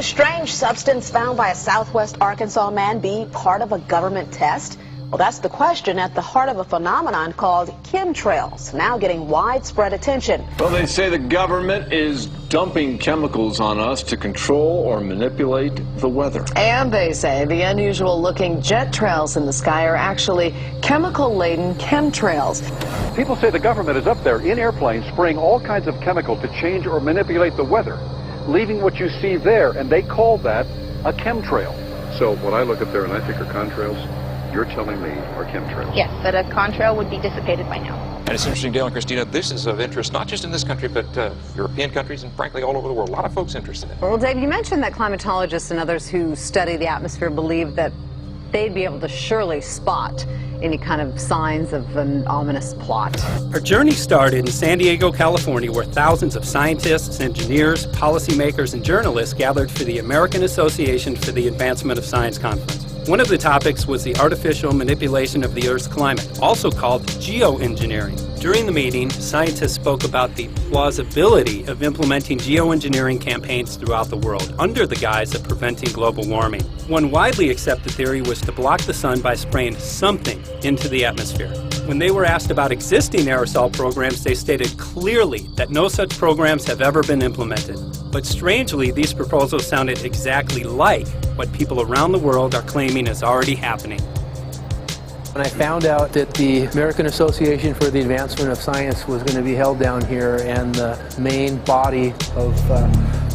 Could a strange substance found by a southwest Arkansas man be part of a government test? Well, that's the question at the heart of a phenomenon called chemtrails, now getting widespread attention. Well, they say the government is dumping chemicals on us to control or manipulate the weather. And they say the unusual-looking jet trails in the sky are actually chemical-laden chemtrails. People say the government is up there in airplanes spraying all kinds of chemical to change or manipulate the weather, leaving what you see there, and they call that a chemtrail. So when I look up there and I think are contrails, you're telling me are chemtrails? Yes, but a contrail would be dissipated by now. And it's interesting, Dale and Christina, this is of interest not just in this country, but European countries and frankly all over the world. A lot of folks interested in it. Well, Dave, you mentioned that climatologists and others who study the atmosphere believe that they'd be able to surely spot any kind of signs of an ominous plot. Our journey started in San Diego, California, where thousands of scientists, engineers, policymakers, and journalists gathered for the American Association for the Advancement of Science Conference. One of the topics was the artificial manipulation of the Earth's climate, also called geoengineering. During the meeting, scientists spoke about the plausibility of implementing geoengineering campaigns throughout the world under the guise of preventing global warming. One widely accepted theory was to block the sun by spraying something into the atmosphere. When they were asked about existing aerosol programs, they stated clearly that no such programs have ever been implemented. But strangely, these proposals sounded exactly like what people around the world are claiming is already happening. When I found out that the American Association for the Advancement of Science was going to be held down here and the main body of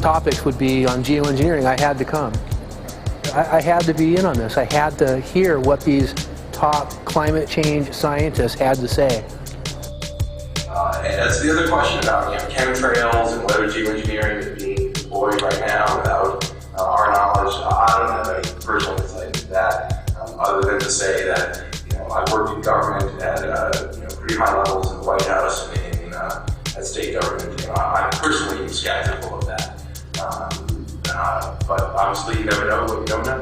topics would be on geoengineering, I had to come. I had to be in on this. I had to hear what these top climate change scientists had to say. And that's the other question about chemtrails and whether geoengineering is being deployed right now without our knowledge. I don't have any personal insight into that, other than to say that I've worked in government at pretty high levels in the White House and at state government. I'm personally skeptical of that. But obviously you never know what you don't know.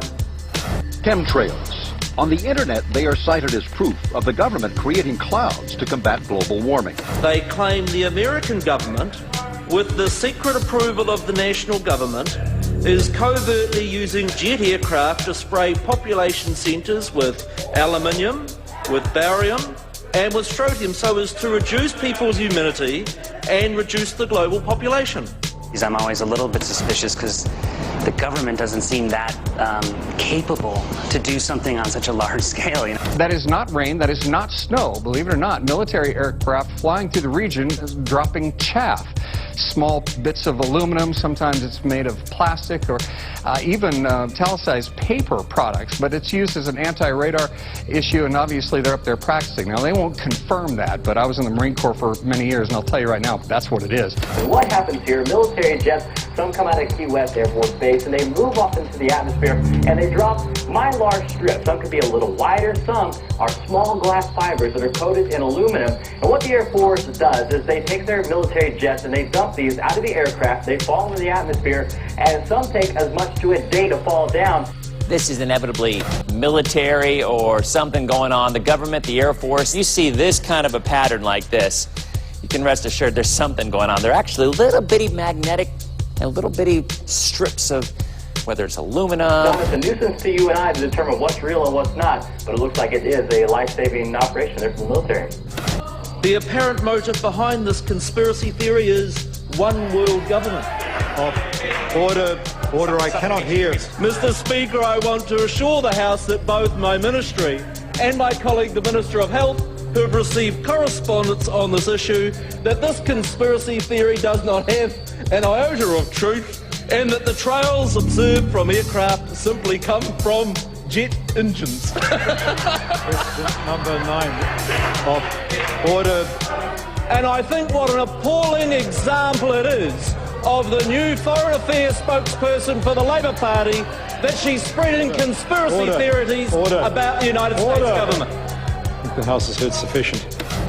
Chemtrails. On the internet, they are cited as proof of the government creating clouds to combat global warming. They claim the American government, with the secret approval of the national government, is covertly using jet aircraft to spray population centres with aluminium, with barium and with strontium so as to reduce people's humidity and reduce the global population. I'm always a little bit suspicious because the government doesn't seem that capable to do something on such a large scale. That is not rain, that is not snow. Believe it or not, military aircraft flying through the region is dropping chaff. Small bits of aluminum, sometimes it's made of plastic or even talicized paper products, but it's used as an anti-radar issue, and obviously they're up there practicing. Now, they won't confirm that, but I was in the Marine Corps for many years, and I'll tell you right now, that's what it is. And what happens here, military jets, some come out of Key West Air Force Base, and they move off into the atmosphere, and they drop mylar strips. Some could be a little wider, some are small glass fibers that are coated in aluminum. And what the Air Force does is they take their military jets and they dump these out of the aircraft, they fall into the atmosphere, and some take as much to a day to fall down. This is inevitably military or something going on. The government, the Air Force, you see this kind of a pattern like this, you can rest assured there's something going on. They're actually little bitty magnetic and little bitty strips of, whether it's aluminum. It's a nuisance to you and I to determine what's real and what's not, but it looks like it is a life-saving operation there from the military. The apparent motive behind this conspiracy theory is one world government. Order, I cannot hear. Mr. Speaker, I want to assure the House that both my ministry and my colleague, the Minister of Health, who have received correspondence on this issue, that this conspiracy theory does not have an iota of truth, and that the trails observed from aircraft simply come from jet engines. Question number 9 of order. And I think what an appalling example it is of the new Foreign Affairs spokesperson for the Labour Party that she's spreading conspiracy theories about the United States government. I think the House has heard sufficient.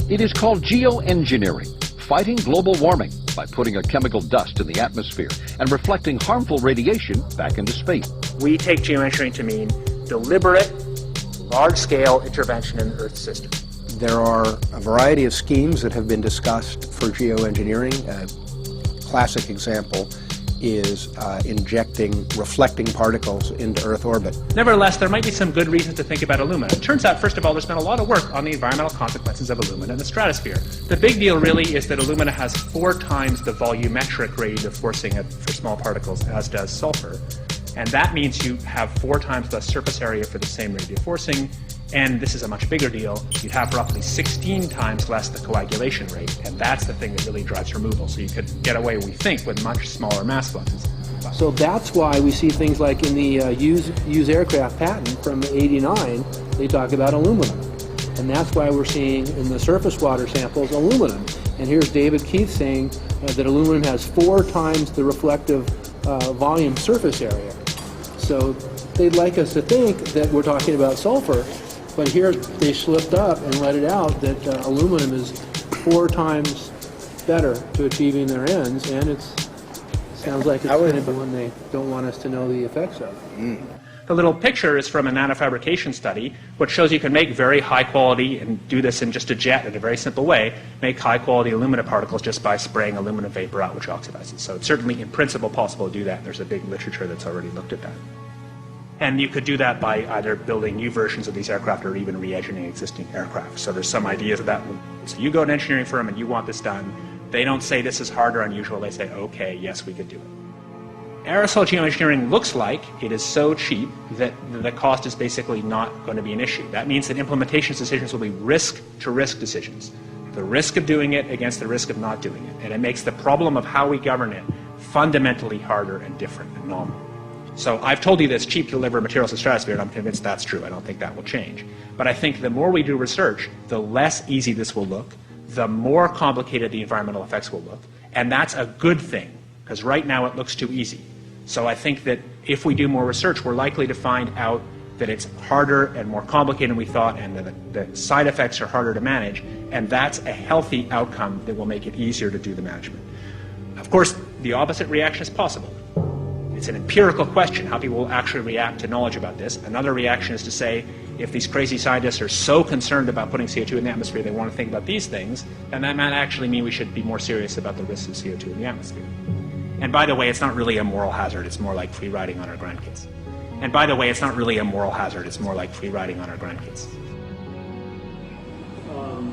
It is called geoengineering, fighting global warming by putting a chemical dust in the atmosphere and reflecting harmful radiation back into space. We take geoengineering to mean deliberate, large-scale intervention in the Earth system. There are a variety of schemes that have been discussed for geoengineering. A classic example is injecting reflecting particles into Earth orbit. Nevertheless, there might be some good reasons to think about alumina. It turns out, first of all, there's been a lot of work on the environmental consequences of alumina in the stratosphere. The big deal really is that alumina has 4 times the volumetric rate of forcing for small particles as does sulfur. And that means you have 4 times less surface area for the same rate of forcing. And this is a much bigger deal. You'd have roughly 16 times less the coagulation rate, and that's the thing that really drives removal. So you could get away, we think, with much smaller mass fluxes. So that's why we see things like in the use aircraft patent from '89, they talk about aluminum. And that's why we're seeing in the surface water samples aluminum. And here's David Keith saying that aluminum has 4 times the reflective volume surface area. So they'd like us to think that we're talking about sulfur, but here they slipped up and let it out that aluminum is 4 times better to achieving their ends, and it sounds like it's kind of the one they don't want us to know the effects of. The little picture is from a nanofabrication study, which shows you can make very high quality, and do this in just a jet in a very simple way, make high quality alumina particles just by spraying aluminum vapor out, which oxidizes. So it's certainly in principle possible to do that. There's a big literature that's already looked at that. And you could do that by either building new versions of these aircraft or even re-engineering existing aircraft. So there's some ideas of that. So you go to an engineering firm and you want this done. They don't say this is hard or unusual. They say, okay, yes, we could do it. Aerosol geoengineering looks like it is so cheap that the cost is basically not going to be an issue. That means that implementation decisions will be risk-to-risk decisions. The risk of doing it against the risk of not doing it. And it makes the problem of how we govern it fundamentally harder and different and novel. So I've told you that it's cheap to deliver materials to the stratosphere, and I'm convinced that's true. I don't think that will change. But I think the more we do research, the less easy this will look, the more complicated the environmental effects will look. And that's a good thing, because right now it looks too easy. So I think that if we do more research, we're likely to find out that it's harder and more complicated than we thought, and that the side effects are harder to manage, and that's a healthy outcome that will make it easier to do the management. Of course, the opposite reaction is possible. It's an empirical question, how people will actually react to knowledge about this. Another reaction is to say, if these crazy scientists are so concerned about putting CO2 in the atmosphere, they want to think about these things, then that might actually mean we should be more serious about the risks of CO2 in the atmosphere. And by the way, it's not really a moral hazard, it's more like free riding on our grandkids. And by the way, it's not really a moral hazard, it's more like free riding on our grandkids.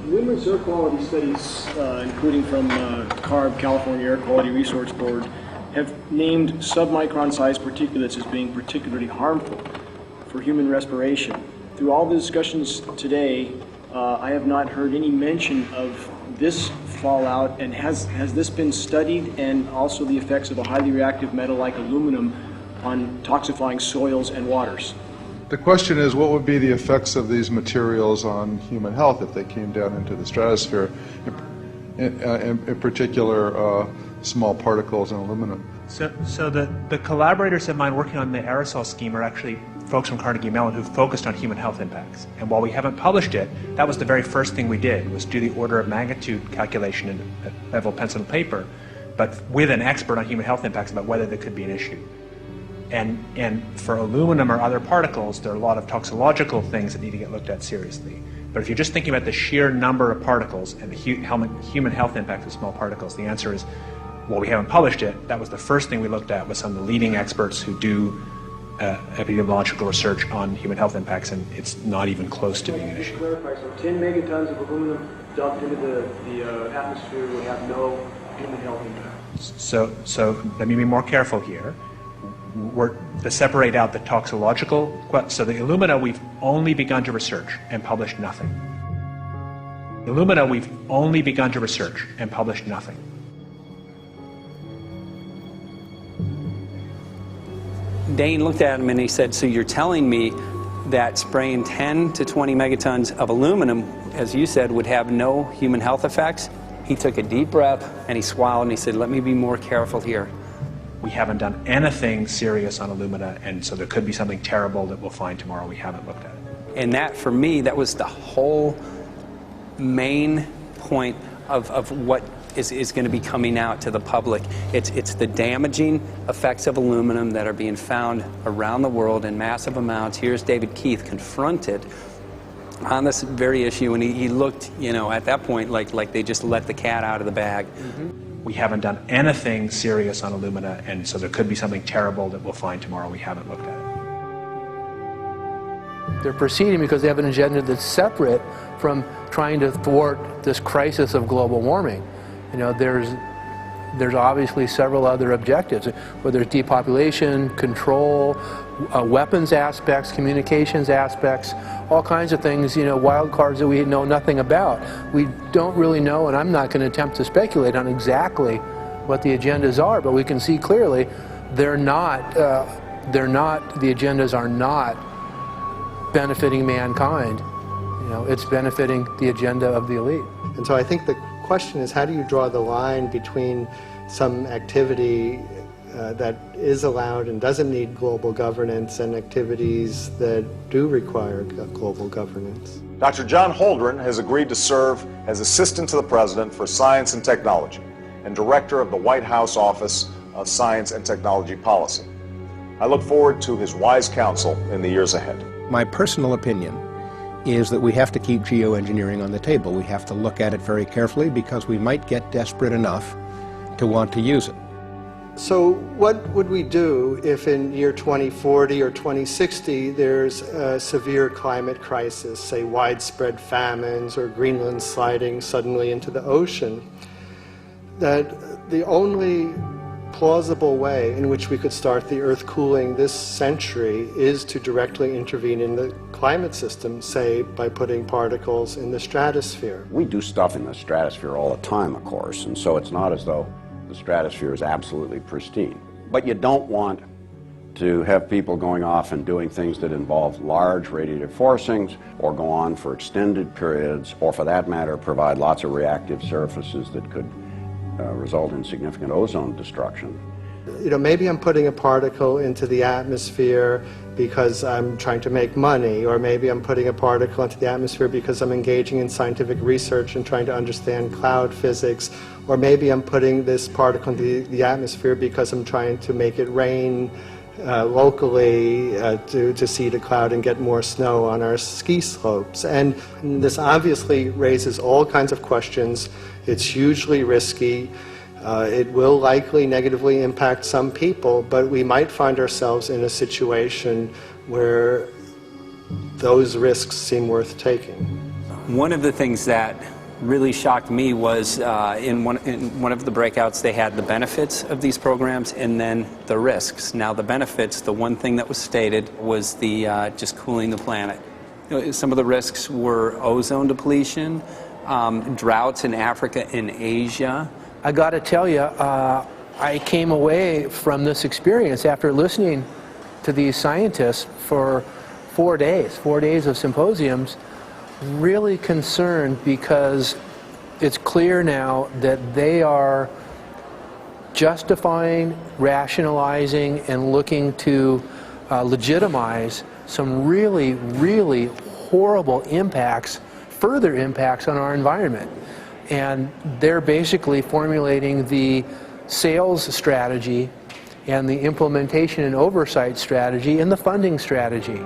Numerous air quality studies, including from CARB, California Air Quality Resource Board, have named submicron-sized particulates as being particularly harmful for human respiration. Through all the discussions today, I have not heard any mention of this fallout, and has this been studied, and also the effects of a highly reactive metal like aluminum on toxifying soils and waters? The question is, what would be the effects of these materials on human health if they came down into the stratosphere, in particular small particles and aluminum? So the collaborators of mine working on the aerosol scheme are actually folks from Carnegie Mellon who focused on human health impacts. And while we haven't published it, that was the very first thing we did, was do the order of magnitude calculation in level pencil and paper, but with an expert on human health impacts about whether there could be an issue. And for aluminum or other particles, there are a lot of toxicological things that need to get looked at seriously. But if you're just thinking about the sheer number of particles and the human health impact of small particles, the answer is, well, we haven't published it. That was the first thing we looked at with some of the leading experts who do epidemiological research on human health impacts, and it's not even close to being an issue. Clarify, so 10 megatons of aluminum dumped into the atmosphere would have no human health impact. So let me be more careful here. We're to separate out the toxicological. So the alumina, we've only begun to research and published nothing. Alumina, we've only begun to research and published nothing. Dane looked at him and he said, so you're telling me that spraying 10 to 20 megatons of aluminum, as you said, would have no human health effects? He took a deep breath and he swallowed and he said, let me be more careful here. We haven't done anything serious on alumina, and so there could be something terrible that we'll find tomorrow. We haven't looked at it. And that, for me, that was the whole main point of what is going to be coming out to the public. It's the damaging effects of aluminum that are being found around the world in massive amounts. Here's David Keith confronted on this very issue, and he looked, you know, at that point like they just let the cat out of the bag. Mm-hmm. We haven't done anything serious on Illumina, and so there could be something terrible that we'll find tomorrow. We haven't looked at it. They're proceeding because they have an agenda that's separate from trying to thwart this crisis of global warming. You know, there's obviously several other objectives, whether it's depopulation, control, weapons aspects, communications aspects, all kinds of things, you know, wild cards that we know nothing about. We don't really know, and I'm not going to attempt to speculate on exactly what the agendas are, but we can see clearly the agendas are not benefiting mankind. You know, it's benefiting the agenda of the elite. And so I think the question is, how do you draw the line between some activity that is allowed and doesn't need global governance and activities that do require global governance? Dr. John Holdren has agreed to serve as Assistant to the President for Science and Technology and Director of the White House Office of Science and Technology Policy. I look forward to his wise counsel in the years ahead. My personal opinion is that we have to keep geoengineering on the table. We have to look at it very carefully because we might get desperate enough to want to use it. So what would we do if in year 2040 or 2060 there's a severe climate crisis, say widespread famines or Greenland sliding suddenly into the ocean? That the only plausible way in which we could start the Earth cooling this century is to directly intervene in the climate system, say by putting particles in the stratosphere. We do stuff in the stratosphere all the time, of course, and so it's not as though the stratosphere is absolutely pristine. But you don't want to have people going off and doing things that involve large radiative forcings or go on for extended periods, or for that matter provide lots of reactive surfaces that could result in significant ozone destruction. You know, maybe I'm putting a particle into the atmosphere because I'm trying to make money, or maybe I'm putting a particle into the atmosphere because I'm engaging in scientific research and trying to understand cloud physics, or maybe I'm putting this particle into the atmosphere because I'm trying to make it rain locally to seed a cloud and get more snow on our ski slopes. And this obviously raises all kinds of questions. It's hugely risky. It will likely negatively impact some people, but we might find ourselves in a situation where those risks seem worth taking. One of the things that really shocked me was in one of the breakouts they had the benefits of these programs and then the risks. Now the benefits, the one thing that was stated was the just cooling the planet. You know, some of the risks were ozone depletion, droughts in Africa and Asia. I got to tell you, I came away from this experience after listening to these scientists for 4 days of symposiums, really concerned, because it's clear now that they are justifying, rationalizing, and looking to legitimize some really, really horrible impacts, further impacts on our environment. And they're basically formulating the sales strategy and the implementation and oversight strategy and the funding strategy.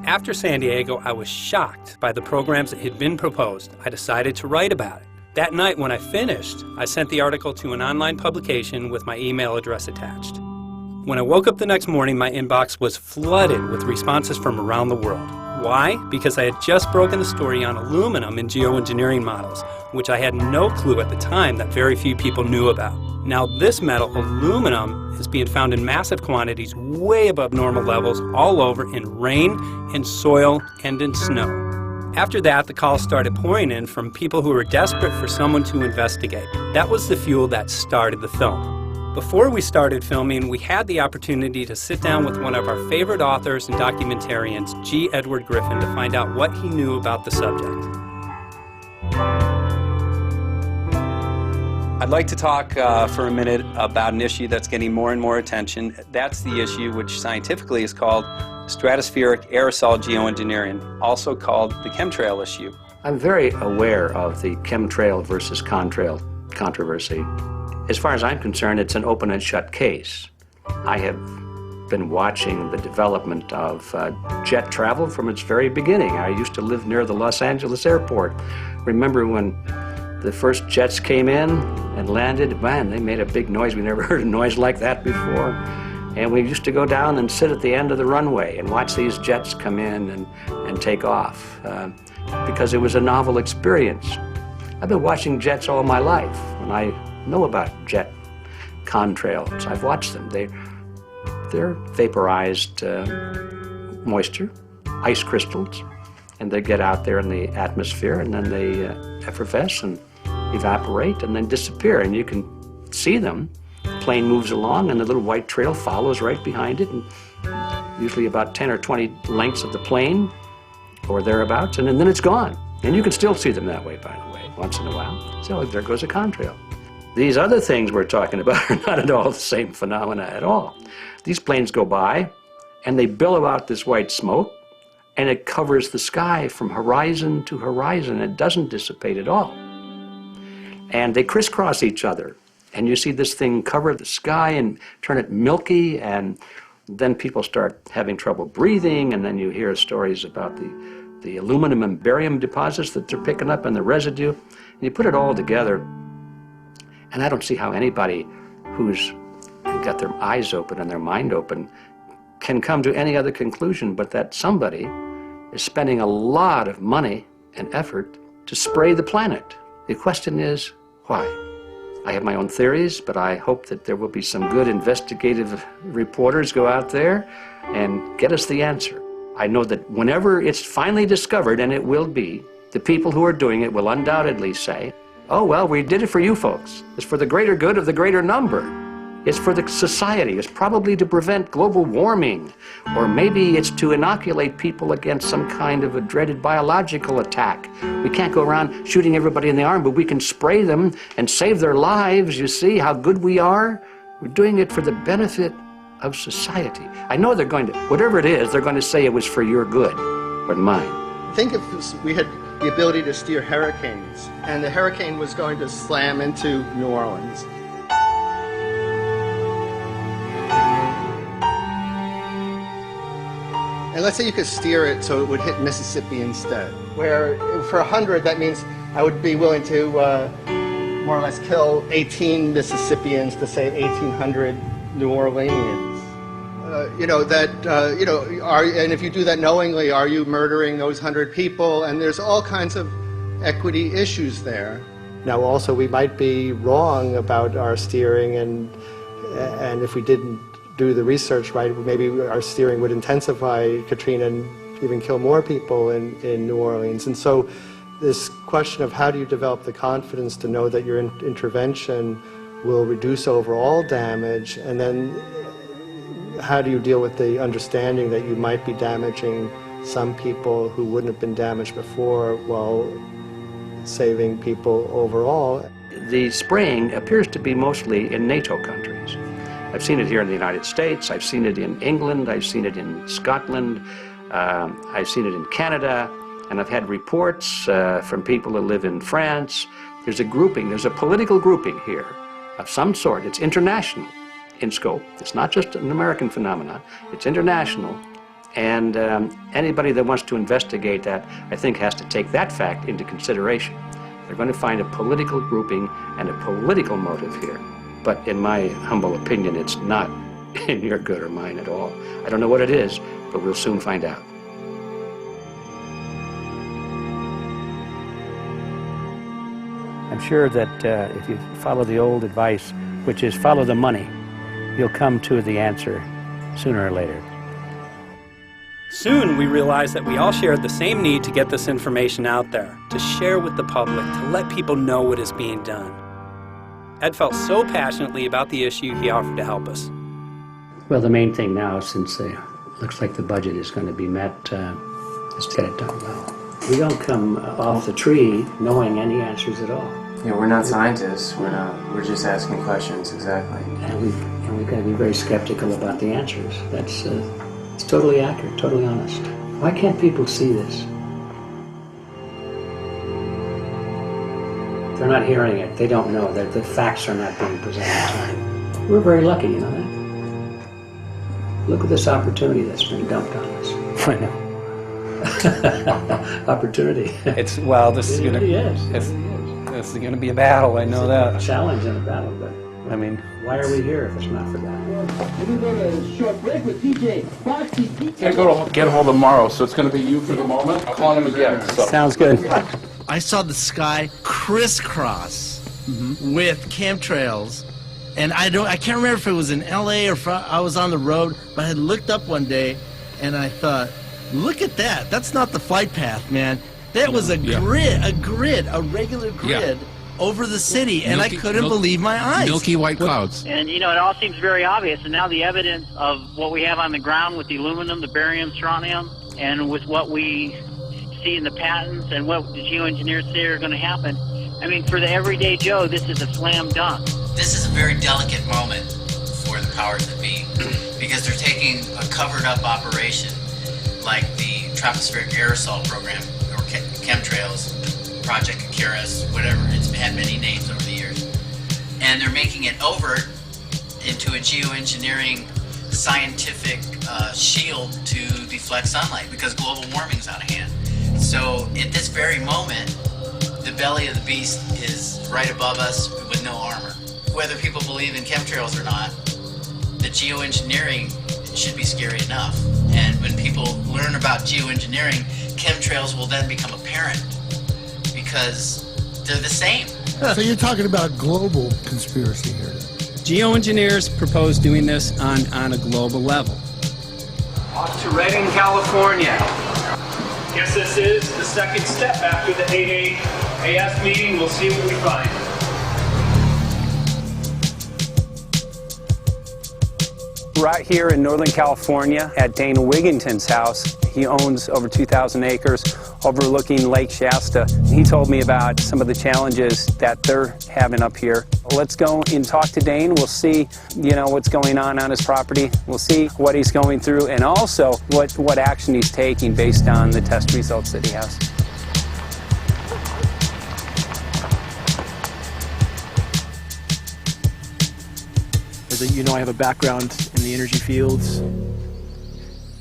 After San Diego, I was shocked by the programs that had been proposed. I decided to write about it. That night when I finished, I sent the article to an online publication with my email address attached. When I woke up the next morning, my inbox was flooded with responses from around the world. Why? Because I had just broken the story on aluminum in geoengineering models, which I had no clue at the time that very few people knew about. Now this metal, aluminum, is being found in massive quantities way above normal levels all over in rain, in soil, and in snow. After that, the calls started pouring in from people who were desperate for someone to investigate. That was the fuel that started the film. Before we started filming, we had the opportunity to sit down with one of our favorite authors and documentarians, G. Edward Griffin, to find out what he knew about the subject. I'd like to talk for a minute about an issue that's getting more and more attention. That's the issue which scientifically is called stratospheric aerosol geoengineering, also called the chemtrail issue. I'm very aware of the chemtrail versus contrail controversy. As far as I'm concerned, it's an open and shut case. I have been watching the development of jet travel from its very beginning. I used to live near the Los Angeles airport. Remember when the first jets came in and landed, man, they made a big noise. We never heard a noise like that before. And we used to go down and sit at the end of the runway and watch these jets come in and take off because it was a novel experience. I've been watching jets all my life, and I know about jet contrails. I've watched them. They're vaporized moisture, ice crystals, and they get out there in the atmosphere, and then they effervesce and evaporate and then disappear, and you can see them. The plane moves along, and the little white trail follows right behind it, and usually about 10 or 20 lengths of the plane or thereabouts, and then it's gone. And you can still see them that way, by the way, once in a while. So there goes a contrail. These other things we're talking about are not at all the same phenomena at all. These planes go by, and they billow out this white smoke, and it covers the sky from horizon to horizon. It doesn't dissipate at all. And they crisscross each other. And you see this thing cover the sky and turn it milky, and then people start having trouble breathing, and then you hear stories about the aluminum and barium deposits that they're picking up and the residue. And you put it all together, and I don't see how anybody who's got their eyes open and their mind open can come to any other conclusion but that somebody is spending a lot of money and effort to spray the planet. The question is, why? I have my own theories, but I hope that there will be some good investigative reporters go out there and get us the answer. I know that whenever it's finally discovered, and it will be, the people who are doing it will undoubtedly say, oh, well, we did it for you folks. It's for the greater good of the greater number. It's for the society. It's probably to prevent global warming. Or maybe it's to inoculate people against some kind of a dreaded biological attack. We can't go around shooting everybody in the arm, but we can spray them and save their lives. You see how good we are? We're doing it for the benefit of society. I know they're going to, whatever it is, they're going to say it was for your good or mine. Think if we had the ability to steer hurricanes, and the hurricane was going to slam into New Orleans. And let's say you could steer it so it would hit Mississippi instead, where for 100, that means I would be willing to more or less kill 18 Mississippians to save 1,800 New Orleanians. And if you do that knowingly, are you murdering those 100 people? And there's all kinds of equity issues there. Now, also, we might be wrong about our steering, and if we didn't do the research right, maybe our steering would intensify Katrina and even kill more people in New Orleans. And so this question of how do you develop the confidence to know that your intervention will reduce overall damage, and then how do you deal with the understanding that you might be damaging some people who wouldn't have been damaged before while saving people overall? The spraying appears to be mostly in NATO countries. I've seen it here in the United States, I've seen it in England, I've seen it in Scotland, I've seen it in Canada, and I've had reports from people who live in France. There's a grouping, there's a political grouping here of some sort. It's international in scope. It's not just an American phenomenon, it's international. And anybody that wants to investigate that, I think, has to take that fact into consideration. They're going to find a political grouping and a political motive here. But in my humble opinion, it's not in your good or mine at all. I don't know what it is, but we'll soon find out. I'm sure that if you follow the old advice, which is follow the money, you'll come to the answer sooner or later. Soon we realized that we all shared the same need to get this information out there, to share with the public, to let people know what is being done. Ed felt so passionately about the issue, he offered to help us. Well, the main thing now, since it looks like the budget is going to be met, is to get it done well. We don't come off the tree knowing any answers at all. Yeah, we're not scientists. We're just asking questions, exactly. And we've got to be very skeptical about the answers. That's it's totally accurate, totally honest. Why can't people see this? They're not hearing it. They don't know that the facts are not being presented to them. We're very lucky, you know that? Look at this opportunity that's been dumped on us. I know. Opportunity. It's, well, this is going to... Yes. This is going to be a battle, I know that. Challenge and a battle, but I mean, why are we here if it's not for that? We're going to go to a short break with DJ Foxy. Can't go to get hold tomorrow, so it's going to be you for the moment. I'll call him again. So. Sounds good. I saw the sky crisscross with chemtrails, and I can't remember if it was in LA or if I was on the road, but I had looked up one day and I thought, look at that. That's not the flight path, man. That was a grid, a regular grid over the city, and I couldn't believe my eyes. Milky white clouds. And, you know, it all seems very obvious, and now the evidence of what we have on the ground with the aluminum, the barium, strontium, and with what we see in the patents and what the geoengineers say are going to happen, I mean, for the everyday Joe, this is a slam dunk. This is a very delicate moment for the powers that be, because they're taking a covered-up operation like the tropospheric aerosol program, or chemtrails, Project Icarus, whatever. It's had many names over the years. And they're making it overt into a geoengineering scientific shield to deflect sunlight, because global warming's out of hand. So at this very moment, the belly of the beast is right above us with no armor. Whether people believe in chemtrails or not, the geoengineering should be scary enough. And when people learn about geoengineering, chemtrails will then become apparent because they're the same. So you're talking about global conspiracy here. Geoengineers propose doing this on a global level. Off to Redding, California. Guess this is the second step after the 8 AF meeting. We'll see what we find. Right here in Northern California at Dana Wigginton's house. He owns over 2,000 acres overlooking Lake Shasta. He told me about some of the challenges that they're having up here. Let's go and talk to Dane. We'll see, what's going on his property. We'll see what he's going through and also what action he's taking based on the test results that he has. As you know, I have a background in the energy fields.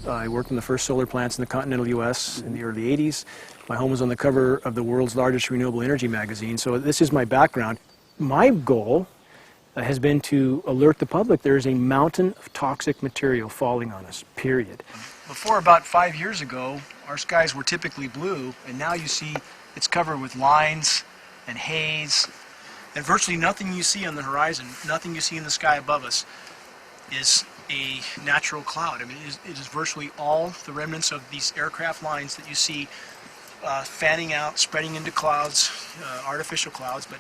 I worked on the first solar plants in the continental U.S. in the early 80s. My home was on the cover of the world's largest renewable energy magazine, so this is my background. My goal has been to alert the public there is a mountain of toxic material falling on us, period. Before about 5 years ago, our skies were typically blue, and now you see it's covered with lines and haze, and virtually nothing you see on the horizon, nothing you see in the sky above us is a natural cloud. I mean, it is virtually all the remnants of these aircraft lines that you see fanning out, spreading into clouds, artificial clouds, but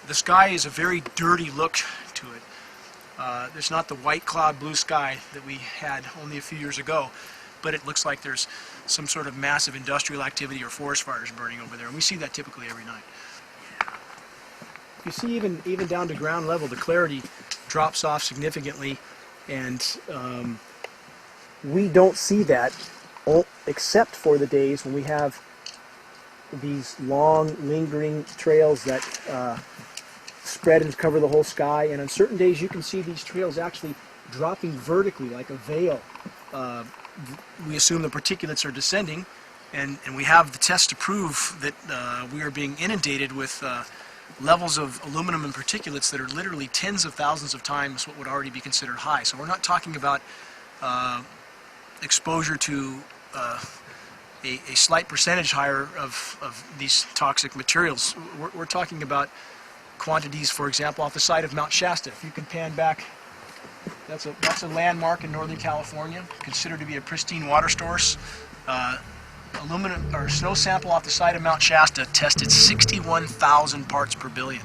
the sky is a very dirty look to it. There's not the white cloud blue sky that we had only a few years ago, but it looks like there's some sort of massive industrial activity or forest fires burning over there, and we see that typically every night. You see even down to ground level, the clarity drops off significantly, and we don't see that except for the days when we have these long, lingering trails that spread and cover the whole sky, and on certain days you can see these trails actually dropping vertically like a veil. We assume the particulates are descending, and we have the test to prove that we are being inundated with levels of aluminum and particulates that are literally tens of thousands of times what would already be considered high. So we're not talking about exposure to a slight percentage higher of these toxic materials. We're talking about quantities, for example, off the side of Mount Shasta. If you can pan back, that's a landmark in Northern California, considered to be a pristine water source. Aluminum or snow sample off the side of Mount Shasta tested 61,000 parts per billion.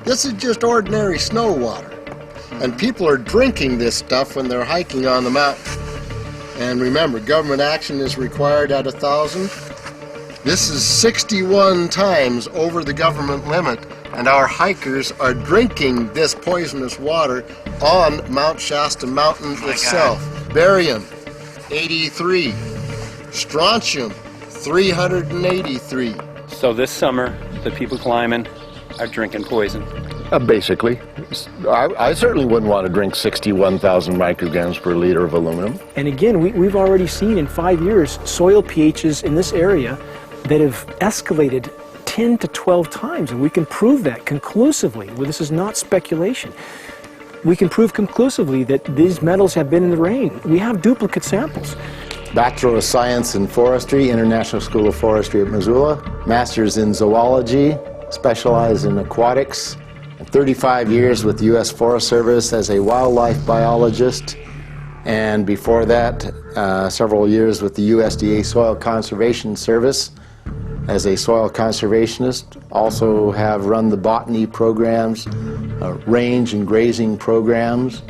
This is just ordinary snow water, and people are drinking this stuff when they're hiking on the mountain. And remember, government action is required at 1,000. This is 61 times over the government limit, and our hikers are drinking this poisonous water on Mount Shasta Mountain itself. God. Barium, 83. Strontium, 383. So this summer, the people climbing are drinking poison. Basically. I certainly wouldn't want to drink 61,000 micrograms per liter of aluminum. And again, we've already seen in 5 years soil pHs in this area that have escalated 10 to 12 times, and we can prove that conclusively. Well, this is not speculation. We can prove conclusively that these metals have been in the rain. We have duplicate samples. Bachelor of Science in Forestry, International School of Forestry at Missoula. Master's in Zoology, specialized in aquatics. 35 years with the U.S. Forest Service as a wildlife biologist. And before that, several years with the USDA Soil Conservation Service as a soil conservationist. Also have run the botany programs, range and grazing programs.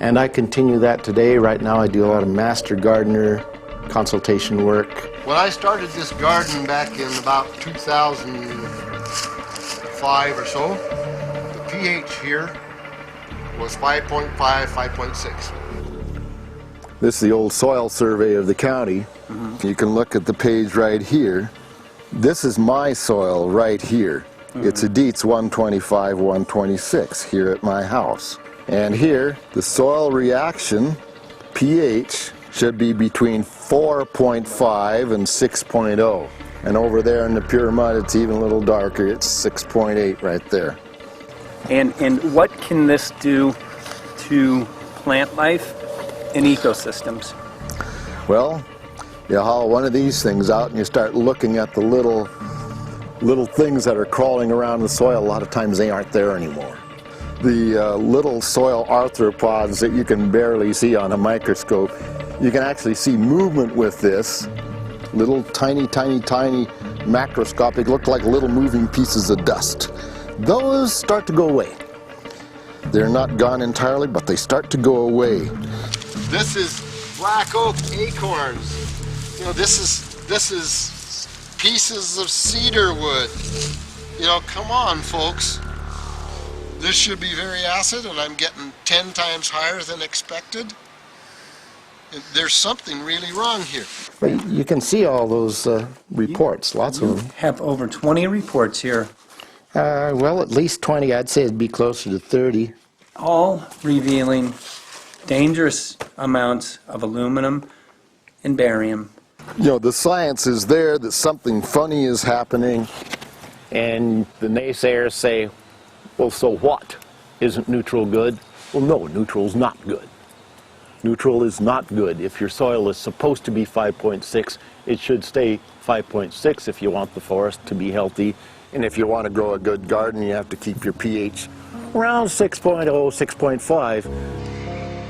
And I continue that today. Right now I do a lot of master gardener consultation work. When I started this garden back in about 2005 or so, the pH here was 5.5, 5.6. This is the old soil survey of the county. You can look at the page right here. This is my soil right here. It's a Dietz 125, 126 here at my house. And here, the soil reaction pH should be between 4.5 and 6.0. And over there in the pure mud, it's even a little darker. It's 6.8 right there. And what can this do to plant life and ecosystems? Well, you haul one of these things out and you start looking at the little things that are crawling around the soil. A lot of times they aren't there anymore. The little soil arthropods that you can barely see on a microscope, you can actually see movement with this. Little tiny macroscopic, look like little moving pieces of dust. Those start to go away. They're not gone entirely, but they start to go away. This is black oak acorns. You know, this is pieces of cedar wood. You know, come on, folks. This should be very acid, and I'm getting 10 times higher than expected. There's something really wrong here. But you can see all those reports, lots of them. Have over 20 reports here. Well, at least 20. I'd say it'd be closer to 30. All revealing dangerous amounts of aluminum and barium. You know, the science is there that something funny is happening, and the naysayers say, well, so what? Isn't neutral good? Well, no, neutral's not good. Neutral is not good. If your soil is supposed to be 5.6, it should stay 5.6 if you want the forest to be healthy. And if you want to grow a good garden, you have to keep your pH around 6.0, 6.5.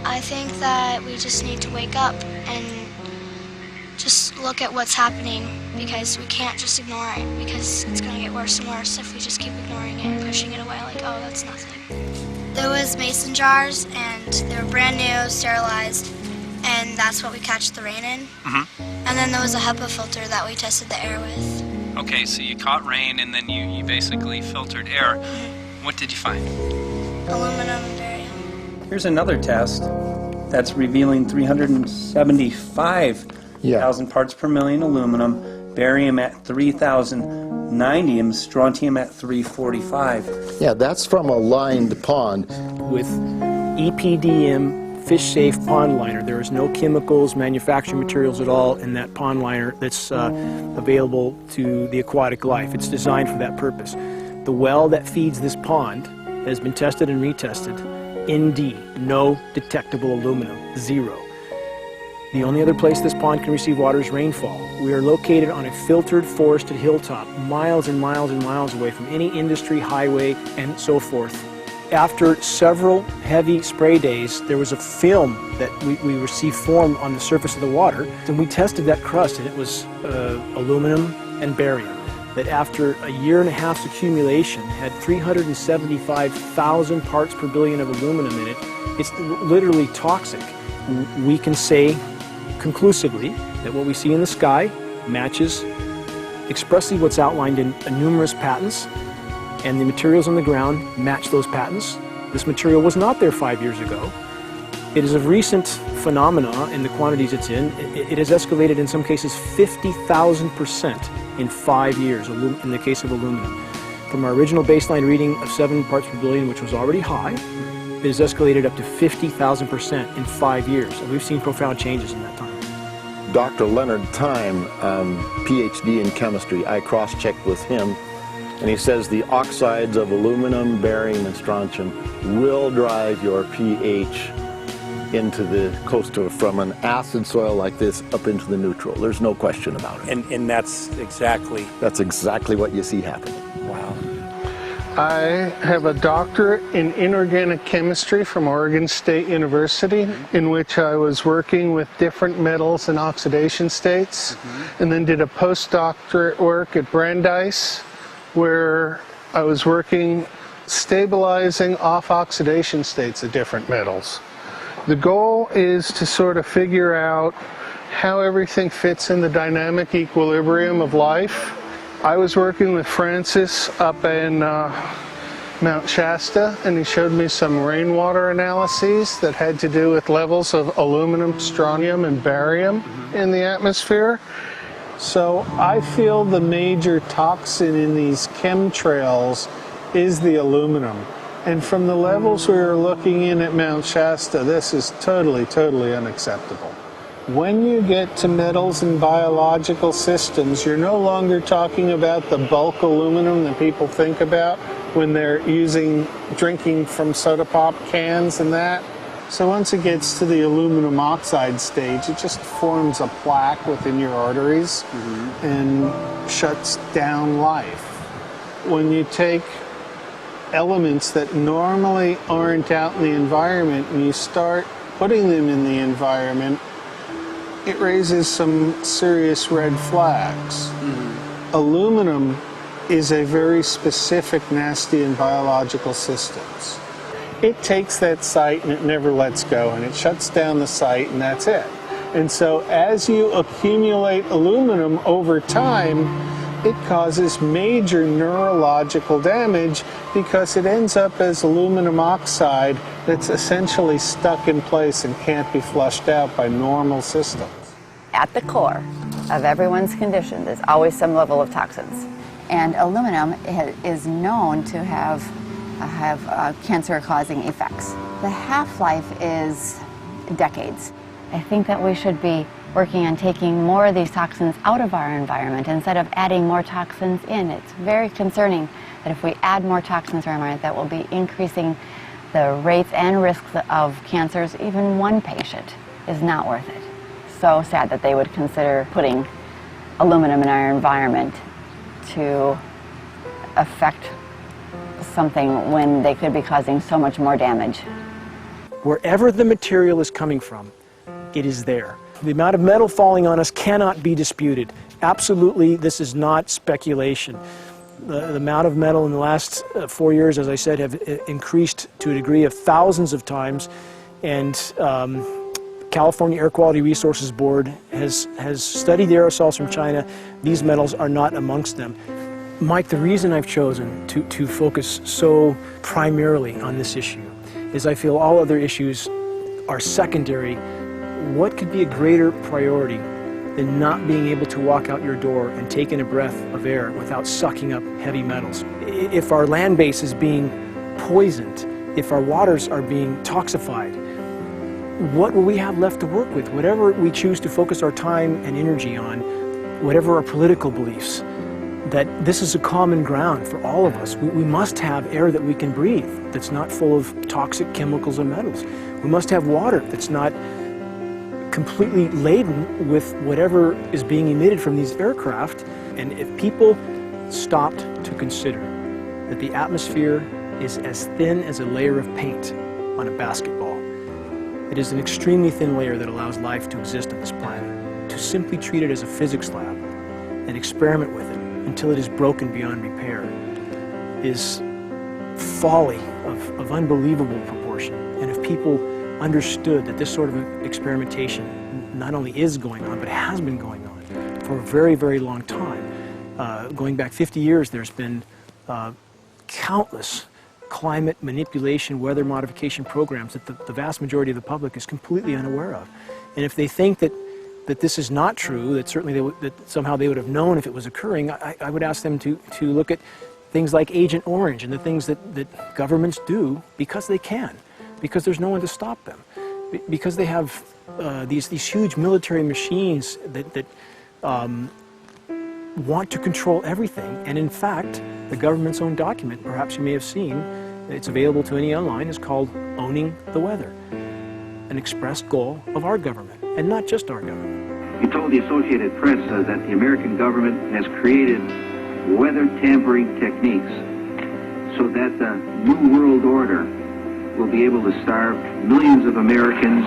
I think that we just need to wake up and just look at what's happening, because we can't just ignore it, because it's going to get worse and worse if we just keep ignoring it and pushing it away like, oh, that's nothing. There was mason jars, and they were brand new, sterilized, and that's what we catch the rain in. And then there was a HEPA filter that we tested the air with. Okay, so you caught rain and then you basically filtered air. What did you find? Aluminum and barium. Here's another test that's revealing 375,000 parts per million aluminum, barium at 3,090, and strontium at 345. Yeah, that's from a lined pond. With EPDM fish-safe pond liner. There is no chemicals, manufacturing materials at all in that pond liner that's available to the aquatic life. It's designed for that purpose. The well that feeds this pond has been tested and retested. ND, no detectable aluminum, 0. The only other place this pond can receive water is rainfall. We are located on a filtered, forested hilltop, miles and miles and miles away from any industry, highway, and so forth. After several heavy spray days, there was a film that we received formed on the surface of the water, and we tested that crust, and it was aluminum and barium. That after a year and a half's accumulation had 375,000 parts per billion of aluminum in it. It's literally toxic. We can say conclusively that what we see in the sky matches expressly what's outlined in numerous patents, and the materials on the ground match those patents. This material was not there 5 years ago. It is a recent phenomena in the quantities it's in. It has escalated in some cases 50,000% in 5 years in the case of aluminum. From our original baseline reading of 7 parts per billion, which was already high, it has escalated up to 50,000% in 5 years. And we've seen profound changes in that time. Dr. Leonard Time, PhD in chemistry, I cross-checked with him. And he says the oxides of aluminum, barium, and strontium will drive your pH into the from an acid soil like this up into the neutral. There's no question about it. And that's exactly what you see happening. Wow. I have a doctorate in inorganic chemistry from Oregon State University, in which I was working with different metals and oxidation states, and then did a postdoctorate work at Brandeis, where I was working stabilizing off-oxidation states of different metals. The goal is to sort of figure out how everything fits in the dynamic equilibrium of life. I was working with Francis up in Mount Shasta, and he showed me some rainwater analyses that had to do with levels of aluminum, strontium, and barium in the atmosphere. So I feel the major toxin in these chemtrails is the aluminum. And from the levels we were looking in at Mount Shasta, this is totally, totally unacceptable. When you get to metals and biological systems, you're no longer talking about the bulk aluminum that people think about when they're drinking from soda pop cans and that. So once it gets to the aluminum oxide stage, it just forms a plaque within your arteries and shuts down life. When you take elements that normally aren't out in the environment and you start putting them in the environment, it raises some serious red flags. Aluminum is a very specific, nasty and biological systems. It takes that site and it never lets go, and it shuts down the site, and that's it. And so as you accumulate aluminum over time, it causes major neurological damage because it ends up as aluminum oxide that's essentially stuck in place and can't be flushed out by normal systems. At the core of everyone's condition, there's always some level of toxins. And aluminum is known to have cancer-causing effects. The half-life is decades. I think that we should be working on taking more of these toxins out of our environment instead of adding more toxins in. It's very concerning that if we add more toxins to our environment, that will be increasing the rates and risks of cancers. Even one patient is not worth it. So sad that they would consider putting aluminum in our environment to affect something when they could be causing so much more damage. Wherever the material is coming from, it is there. The amount of metal falling on us cannot be disputed. Absolutely, this is not speculation. The amount of metal in the last 4 years, as I said, have increased to a degree of thousands of times, and California Air Quality Resources Board has studied the aerosols from China. These metals are not amongst them. Mike, the reason I've chosen to focus so primarily on this issue is I feel all other issues are secondary. What could be a greater priority than not being able to walk out your door and take in a breath of air without sucking up heavy metals? If our land base is being poisoned, if our waters are being toxified, what will we have left to work with? Whatever we choose to focus our time and energy on, whatever our political beliefs, that this is a common ground for all of us. We must have air that we can breathe that's not full of toxic chemicals and metals. We must have water that's not completely laden with whatever is being emitted from these aircraft. And if people stopped to consider that the atmosphere is as thin as a layer of paint on a basketball, it is an extremely thin layer that allows life to exist on this planet. To simply treat it as a physics lab and experiment with it until it is broken beyond repair is folly of unbelievable proportion. And if people understood that this sort of experimentation not only is going on, but has been going on for a very, very long time. Going back 50 years, there's been countless climate manipulation, weather modification programs that the vast majority of the public is completely unaware of. And if they think that this is not true, that certainly that somehow they would have known if it was occurring, I would ask them to look at things like Agent Orange and the things that governments do because they can, because there's no one to stop them, because they have these huge military machines that want to control everything. And in fact, the government's own document, perhaps you may have seen, it's available to any online, is called Owning the Weather, an expressed goal of our government, and not just our government. He told the Associated Press that the American government has created weather tampering techniques so that the New World Order will be able to starve millions of Americans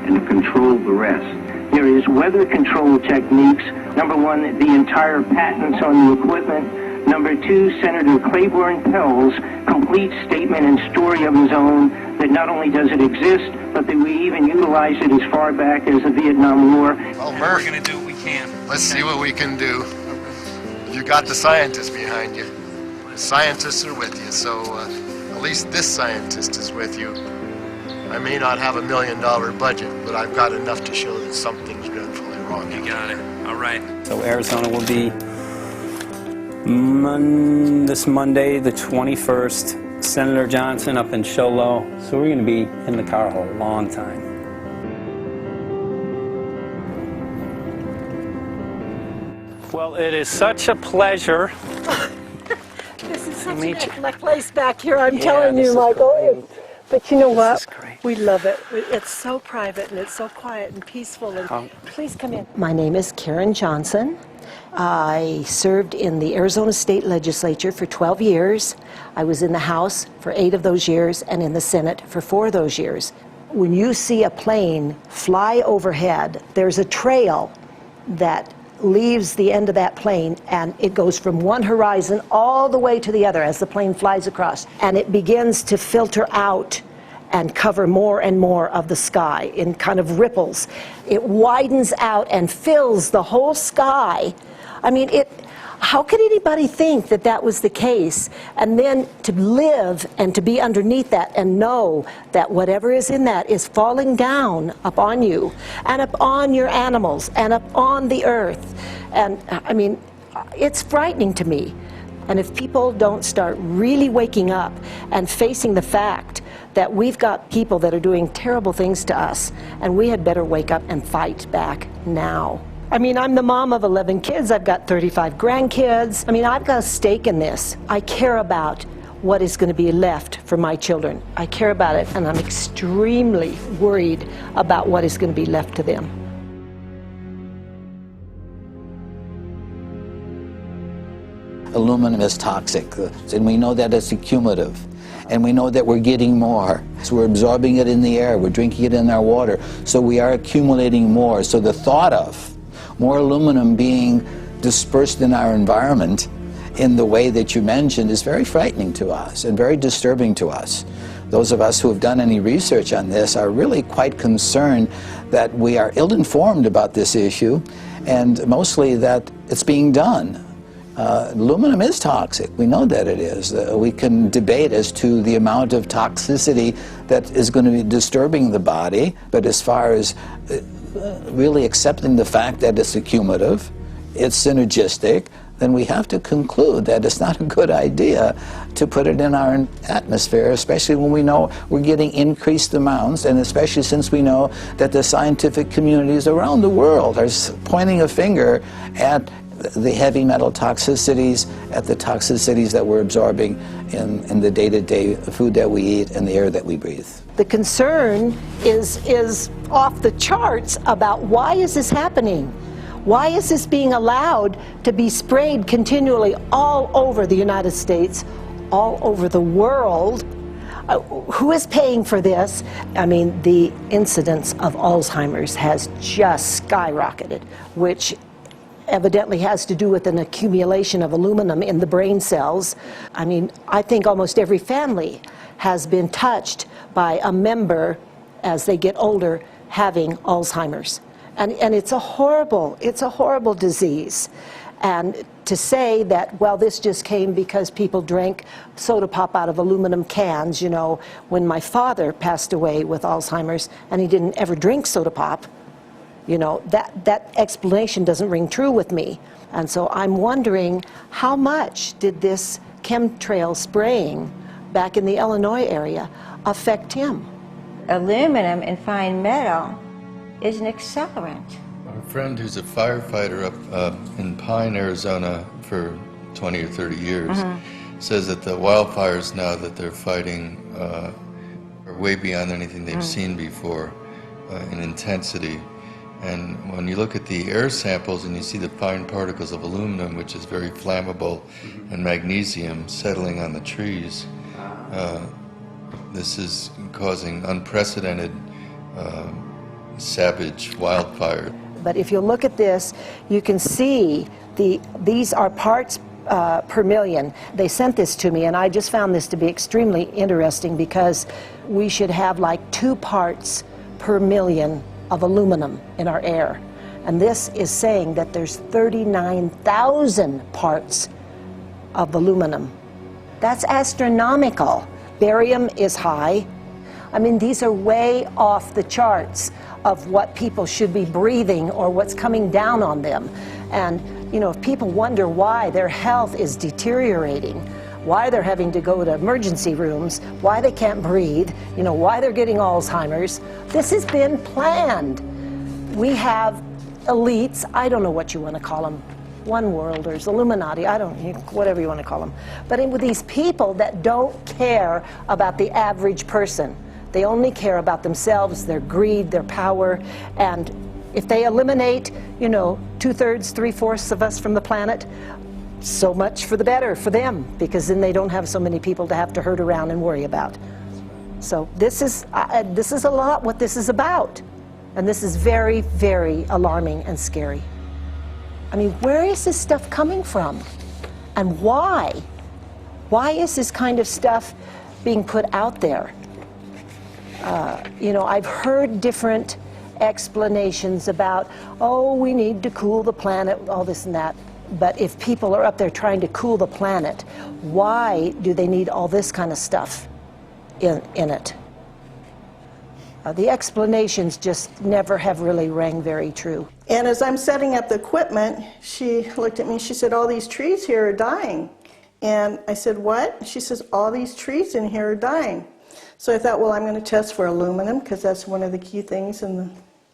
and to control the rest. There is weather control techniques. Number one, the entire patents on the equipment. Number two, Senator Claiborne Pell's complete statement and story of his own that not only does it exist, but that we even utilize it as far back as the Vietnam War. Well, Murph, we're going to do what we can. Let's see what we can do. You got the scientists behind you. The scientists are with you, so at least this scientist is with you. I may not have $1 million budget, but I've got enough to show that something's dreadfully wrong. You got it. All right. So Arizona will be this Monday, the 21st. Senator Johnson up in Show Low. So we're going to be in the car a long time. Well, it is such a pleasure. This is such a nice place back here, I'm telling you, Michael. But you know what? We love it. It's so private and it's so quiet and peaceful. And please come in. My name is Karen Johnson. I served in the Arizona State Legislature for 12 years. I was in the House for 8 of those years and in the Senate for 4 of those years. When you see a plane fly overhead, there's a trail that leaves the end of that plane, and it goes from one horizon all the way to the other as the plane flies across, and it begins to filter out and cover more and more of the sky in kind of ripples. It widens out and fills the whole sky. I mean, how could anybody think that that was the case? And then to live and to be underneath that and know that whatever is in that is falling down upon you and upon your animals and upon the earth. And I mean, it's frightening to me. And if people don't start really waking up and facing the fact that we've got people that are doing terrible things to us, and we had better wake up and fight back now. I mean, I'm the mom of 11 kids. I've got 35 grandkids. I mean, I've got a stake in this. I care about what is going to be left for my children. I care about it, and I'm extremely worried about what is going to be left to them. Aluminum is toxic, and we know that it's accumulative. And we know that we're getting more. So we're absorbing it in the air, we're drinking it in our water, so we are accumulating more. So the thought of more aluminum being dispersed in our environment in the way that you mentioned is very frightening to us and very disturbing to us. Those of us who have done any research on this are really quite concerned that we are ill-informed about this issue, and mostly that it's being done. Aluminum is toxic. We know that it is. We can debate as to the amount of toxicity that is going to be disturbing the body, but as far as really accepting the fact that it's accumulative, it's synergistic, then we have to conclude that it's not a good idea to put it in our atmosphere, especially when we know we're getting increased amounts, and especially since we know that the scientific communities around the world are pointing a finger at the heavy metal toxicities, at the toxicities that we're absorbing in the day-to-day food that we eat and the air that we breathe. The concern is off the charts about why is this happening? Why is this being allowed to be sprayed continually all over the United States, all over the world? Who is paying for this? I mean, the incidence of Alzheimer's has just skyrocketed, which evidently has to do with an accumulation of aluminum in the brain cells. I mean, I think almost every family has been touched by a member as they get older having Alzheimer's. And it's a horrible disease. And to say that, well, this just came because people drank soda pop out of aluminum cans, you know, when my father passed away with Alzheimer's and he didn't ever drink soda pop, you know, that explanation doesn't ring true with me. And so I'm wondering, how much did this chemtrail spraying back in the Illinois area affect him? Aluminum and fine metal is an accelerant. friend who's a firefighter up in Pine, Arizona for 20 or 30 years says that the wildfires now that they're fighting are way beyond anything they've seen before in intensity. And when you look at the air samples and you see the fine particles of aluminum, which is very flammable, and magnesium settling on the trees, this is causing unprecedented savage wildfire. But if you look at this, you can see these are parts per million. They sent this to me, and I just found this to be extremely interesting because we should have like 2 parts per million of aluminum in our air. And this is saying that there's 39,000 parts of aluminum. That's astronomical. Barium is high. I mean, these are way off the charts of what people should be breathing or what's coming down on them. And, you know, if people wonder why their health is deteriorating, why they're having to go to emergency rooms, why they can't breathe, you know, why they're getting Alzheimer's, this has been planned. We have elites, I don't know what you want to call them, one worlders, Illuminati, I don't, whatever you want to call them. But with these people that don't care about the average person. They only care about themselves, their greed, their power, and if they eliminate, you know, 2/3, 3/4 of us from the planet, so much for the better for them, because then they don't have so many people to have to herd around and worry about. So this is a lot what this is about, and this is very, very alarming and scary. I mean, where is this stuff coming from, and why? Why is this kind of stuff being put out there? You know, I've heard different explanations about, oh, we need to cool the planet, all this and that. But if people are up there trying to cool the planet, why do they need all this kind of stuff in it? The explanations just never have really rang very true. And as I'm setting up the equipment, she looked at me, she said, all these trees here are dying. And I said, what? She says, all these trees in here are dying. So I thought, well, I'm going to test for aluminum, because that's one of the key things in the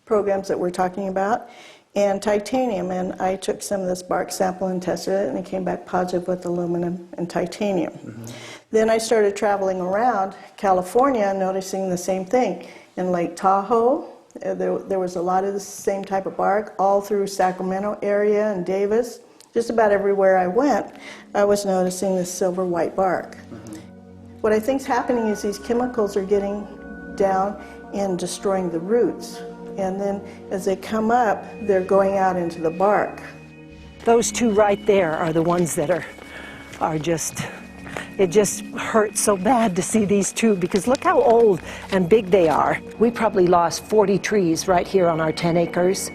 programs that we're talking about, and titanium. And I took some of this bark sample and tested it, and it came back positive with aluminum and titanium. Then I started traveling around California, noticing the same thing. In Lake Tahoe, there was a lot of the same type of bark, all through Sacramento area and Davis. Just about everywhere I went, I was noticing this silver white bark. What I think is happening is these chemicals are getting down and destroying the roots. And then as they come up, they're going out into the bark. Those 2 right there are the ones that are just, it just hurts so bad to see these 2, because look how old and big they are. We probably lost 40 trees right here on our 10 acres.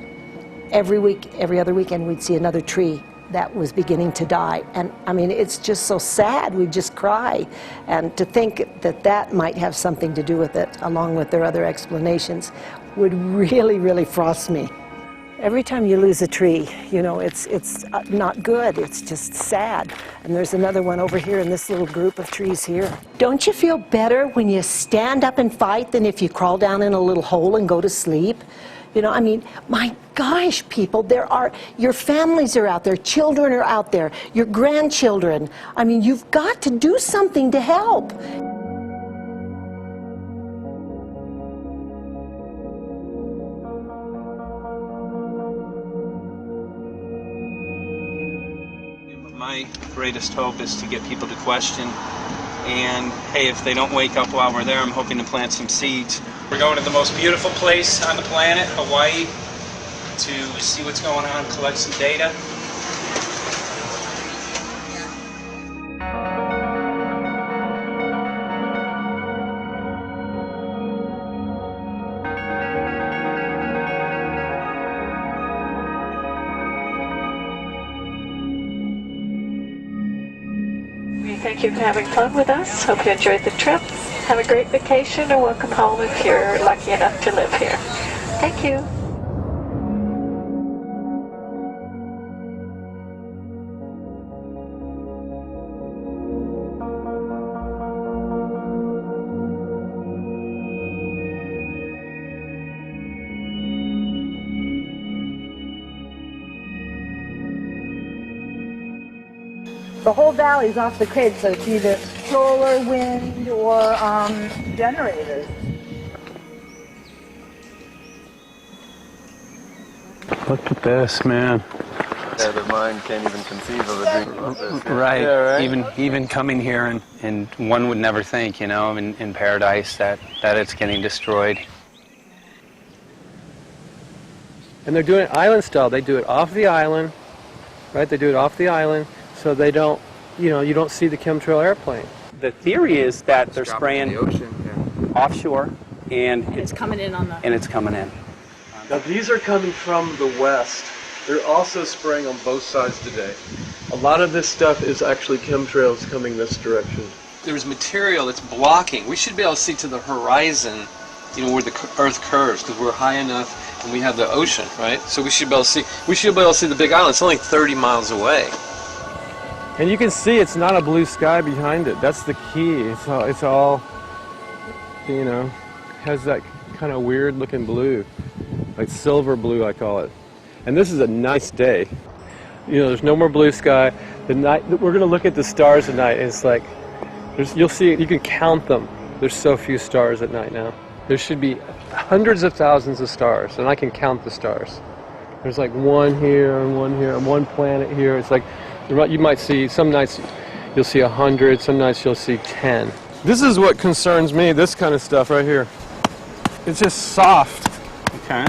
Every week, every other weekend, we'd see another tree that was beginning to die. And I mean, it's just so sad, we just cry. And to think that that might have something to do with it, along with their other explanations, would really, really frost me. Every time you lose a tree, you know, it's not good, it's just sad. And there's another one over here in this little group of trees here. Don't you feel better when you stand up and fight than if you crawl down in a little hole and go to sleep? You know, I mean, my gosh, people, your families are out there, children are out there, your grandchildren. I mean, you've got to do something to help. My greatest hope is to get people to question. And hey, if they don't wake up while we're there, I'm hoping to plant some seeds. We're going to the most beautiful place on the planet, Hawaii, to see what's going on, collect some data. Thank you for having fun with us. Hope you enjoyed the trip. Have a great vacation and welcome home if you're lucky enough to live here. Thank you. The whole valley's off the grid, so it's either solar, wind, or generators. Look at this, man. Yeah, the mind can't even conceive of a dream like this. Right. Yeah, right. Even coming here, and one would never think, you know, in paradise that it's getting destroyed. And they're doing it island style. They do it off the island, right? They do it off the island, so they don't, you know, you don't see the chemtrail airplane. The theory is that they're spraying offshore, and it's coming in on the... And it's coming in. Now these are coming from the west. They're also spraying on both sides today. A lot of this stuff is actually chemtrails coming this direction. There's material that's blocking. We should be able to see to the horizon, you know, where the Earth curves, because we're high enough and we have the ocean, right? So we should be able to see. We should be able to see the Big Island. It's only 30 miles away. And you can see it's not a blue sky behind it. That's the key. It's all, you know, has that kind of weird looking blue, like silver blue, I call it. And this is a nice day. You know, there's no more blue sky. The night we're going to look at the stars at night, and it's like, you'll see, you can count them. There's so few stars at night now. There should be hundreds of thousands of stars, and I can count the stars. There's like one here and one planet here. It's like, you might see, some nights you'll see 100, some nights you'll see 10. This is what concerns me, this kind of stuff right here. It's just soft. Okay.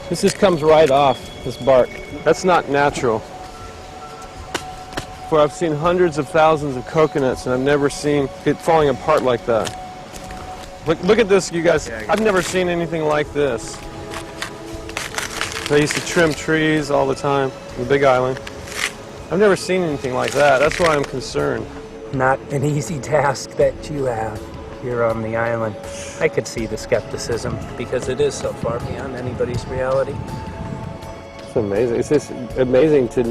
This just comes right off, this bark. That's not natural. For I've seen hundreds of thousands of coconuts, and I've never seen it falling apart like that. Look at this, you guys. I've never seen anything like this. They used to trim trees all the time on the Big Island. I've never seen anything like that. That's why I'm concerned. Not an easy task that you have here on the island. I could see the skepticism because it is so far beyond anybody's reality. It's amazing. It's just amazing to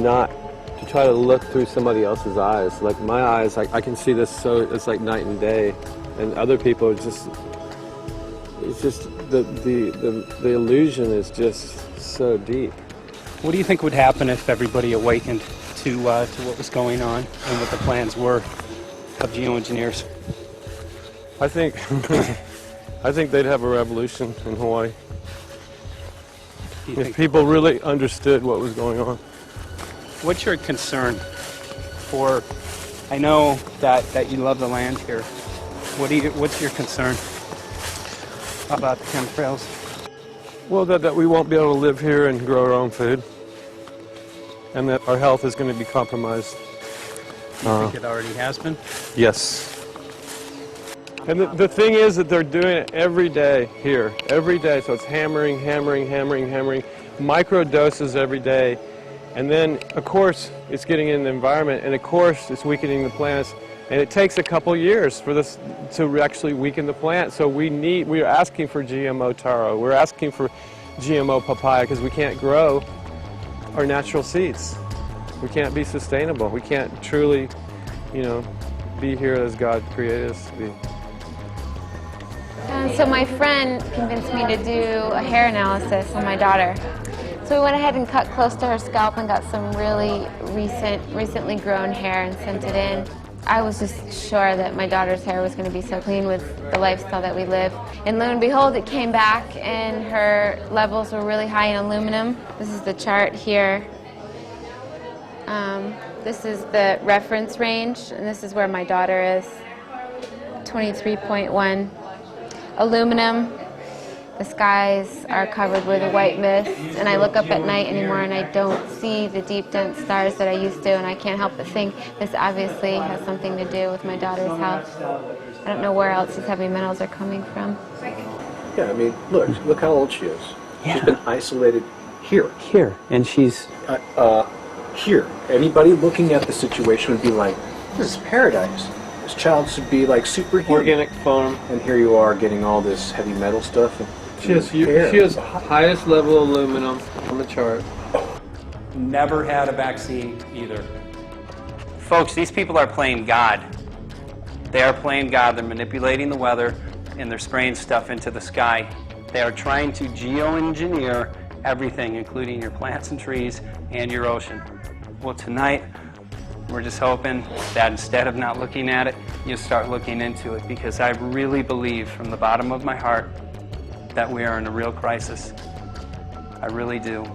try to look through somebody else's eyes. Like my eyes, I can see this, so it's like night and day. And other people, it's just the illusion is just so deep. What do you think would happen if everybody awakened to what was going on and what the plans were of geoengineers? I think they'd have a revolution in Hawaii. If people really understood what was going on. What's your concern for, I know that you love the land here. What's your concern about the chemtrails? Well, that we won't be able to live here and grow our own food. And that our health is going to be compromised. Do you think it already has been? Yes. And the thing is that they're doing it every day here, every day. So it's hammering, micro doses every day. And then, of course, it's getting in the environment, and of course, it's weakening the plants. And it takes a couple years for this to actually weaken the plant. So we are asking for GMO taro. We're asking for GMO papaya because we can't grow our natural seeds. We can't be sustainable. We can't truly, you know, be here as God created us to be. So my friend convinced me to do a hair analysis on my daughter. So we went ahead and cut close to her scalp and got some really recently grown hair and sent it in. I was just sure that my daughter's hair was going to be so clean with the lifestyle that we live. And lo and behold, it came back and her levels were really high in aluminum. This is the chart here. This is the reference range, and this is where my daughter is. 23.1. Aluminum. The skies are covered with a white mist, and I look up at night anymore and I don't see the deep, dense stars that I used to, and I can't help but think this obviously has something to do with my daughter's health. I don't know where else these heavy metals are coming from. Yeah, I mean, look how old she is. Yeah. She's been isolated here. Here, and she's... here. Anybody looking at the situation would be like, this is paradise. This child should be like superhuman. Organic farm. And here you are getting all this heavy metal stuff. She has highest level aluminum on the chart. Never had a vaccine either. Folks, these people are playing God. They are playing God. They're manipulating the weather, and they're spraying stuff into the sky. They are trying to geoengineer everything, including your plants and trees and your ocean. Well, tonight, we're just hoping that instead of not looking at it, you start looking into it, because I really believe from the bottom of my heart that we are in a real crisis. I really do.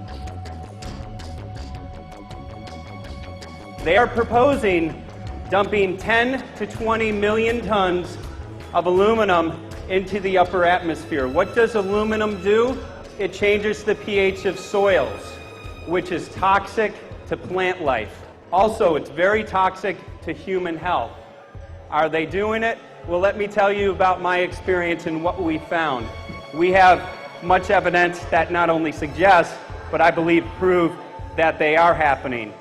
They are proposing dumping 10 to 20 million tons of aluminum into the upper atmosphere. What does aluminum do? It changes the pH of soils, which is toxic to plant life. Also, it's very toxic to human health. Are they doing it? Well, let me tell you about my experience and what we found. We have much evidence that not only suggests, but I believe prove that they are happening.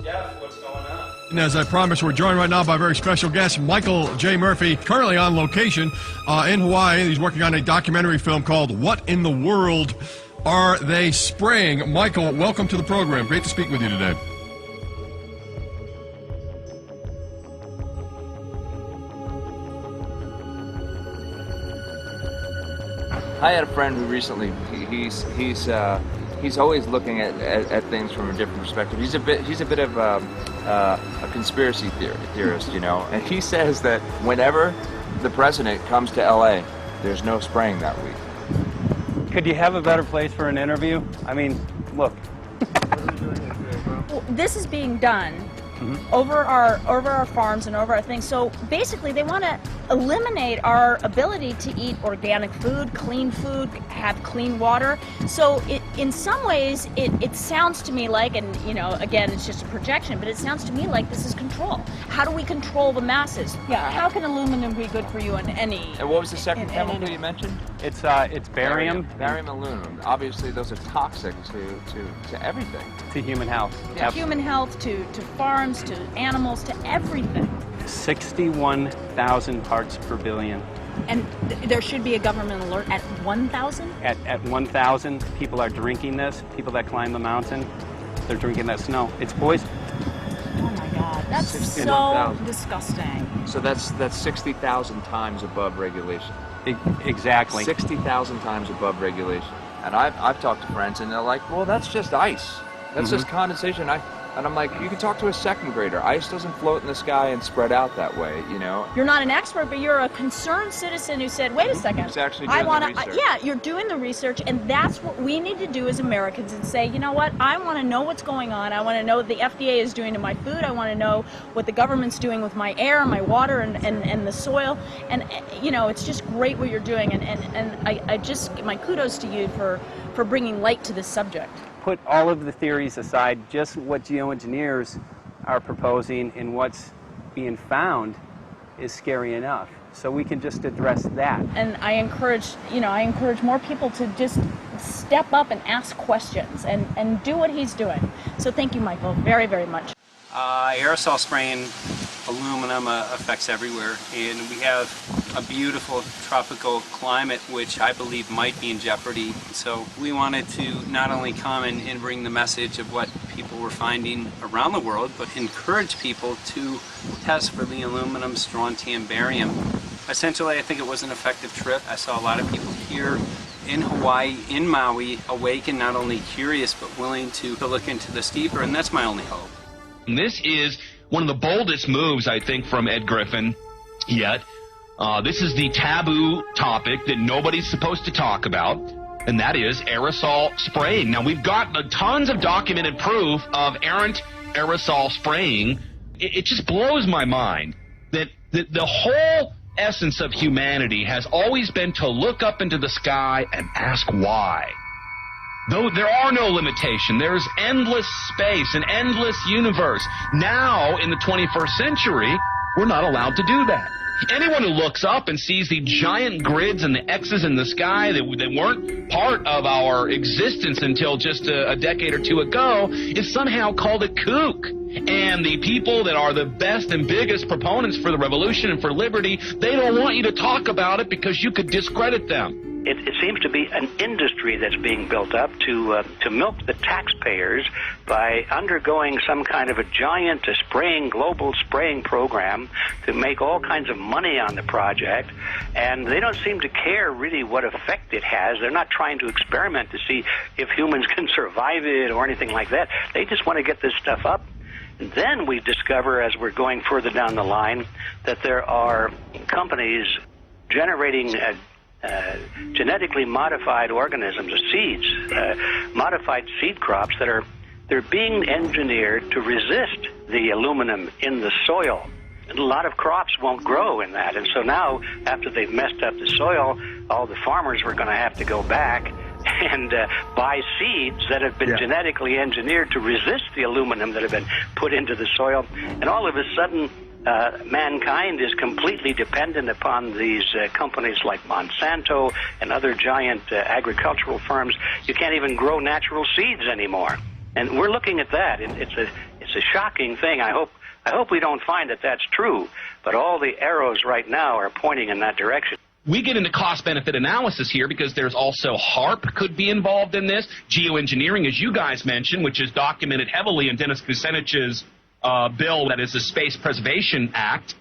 Jeff, what's going on? And as I promised, we're joined right now by a very special guest, Michael J. Murphy, currently on location in Hawaii. He's working on a documentary film called What in the World Are They Spraying? Michael, welcome to the program. Great to speak with you today. I had a friend who recently, he's always looking at things from a different perspective. He's a bit of a conspiracy theorist, you know, and he says that whenever the president comes to LA, there's no spraying that week. Could you have a better place for an interview? I mean, look. Well, this is being done over our farms and over our things. So basically, they want to eliminate our ability to eat organic food, have clean water. So in some ways, it sounds to me like, and you know, again, it's just a projection, but it sounds to me like this is control. How do we control the masses? Yeah. How can aluminum be good for you in any? And what was the second chemical you mentioned? It's barium. Barium aluminum. Obviously, those are toxic to everything. To human health. To human health, to farms, to animals, to everything. 61,000 parts per billion. And there should be a government alert at 1,000? At 1,000, people are drinking this. People that climb the mountain, they're drinking that snow. It's poison. Oh my God, that's so disgusting. So that's 60,000 times above regulation. Exactly. 60,000 times above regulation. And I've talked to friends, and they're like, well, that's just ice. That's just condensation. And I'm like, you can talk to a second grader. Ice doesn't float in the sky and spread out that way, you know? You're not an expert, but you're a concerned citizen who said, wait a second. Who's actually doing the research. Yeah, you're doing the research, and that's what we need to do as Americans and say, you know what, I want to know what's going on. I want to know what the FDA is doing to my food. I want to know what the government's doing with my air, my water, and the soil. And, you know, it's just great what you're doing, and I just, my kudos to you for bringing light to this subject. Put all of the theories aside, just what geoengineers are proposing and what's being found is scary enough. So we can just address that. And I encourage more people to just step up and ask questions and do what he's doing. So thank you, Michael, very, very much. Aerosol spraying aluminum affects everywhere, and we have a beautiful tropical climate which I believe might be in jeopardy. So we wanted to not only come and bring the message of what people were finding around the world, but encourage people to test for the aluminum, strontium, barium. Essentially, I think it was an effective trip. I saw a lot of people here in Hawaii, in Maui, awake and not only curious, but willing to look into this deeper, and that's my only hope. This is one of the boldest moves, I think, from Ed Griffin yet. This is the taboo topic that nobody's supposed to talk about, and that is aerosol spraying. Now, we've got tons of documented proof of errant aerosol spraying. It just blows my mind that the whole essence of humanity has always been to look up into the sky and ask why. Though there are no limitations, there's endless space, an endless universe. Now, in the 21st century, we're not allowed to do that. Anyone who looks up and sees the giant grids and the X's in the sky that weren't part of our existence until just a decade or two ago is somehow called a kook. And the people that are the best and biggest proponents for the revolution and for liberty, they don't want you to talk about it because you could discredit them. It seems to be an industry that's being built up to milk the taxpayers by undergoing some kind of a giant global spraying program to make all kinds of money on the project. And they don't seem to care really what effect it has. They're not trying to experiment to see if humans can survive it or anything like that. They just want to get this stuff up. And then we discover, as we're going further down the line, that there are companies generating genetically modified organisms, seeds, modified seed crops they're being engineered to resist the aluminum in the soil. And a lot of crops won't grow in that. And so now, after they've messed up the soil, all the farmers were going to have to go back and buy seeds that have been genetically engineered to resist the aluminum that have been put into the soil. And all of a sudden, mankind is completely dependent upon these companies like Monsanto and other giant agricultural firms. You can't even grow natural seeds anymore. And we're looking at that. It's a shocking thing. I hope we don't find that that's true. But all the arrows right now are pointing in that direction. We get into cost-benefit analysis here because there's also HARP could be involved in this. Geoengineering, as you guys mentioned, which is documented heavily in Dennis Kucinich's bill, that is the Space Preservation Act,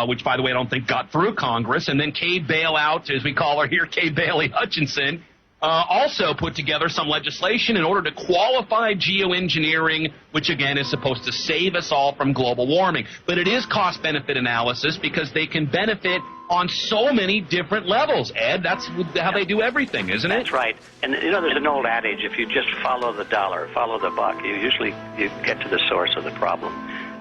which, by the way, I don't think got through Congress. And then Kay Bailout, as we call her here, Kay Bailey Hutchinson, also put together some legislation in order to qualify geoengineering, which, again, is supposed to save us all from global warming. But it is cost-benefit analysis because they can benefit on so many different levels. Ed, that's how they do everything, isn't it? That's right. And, there's an old adage, if you just follow the dollar, follow the buck, you get to the source of the problem.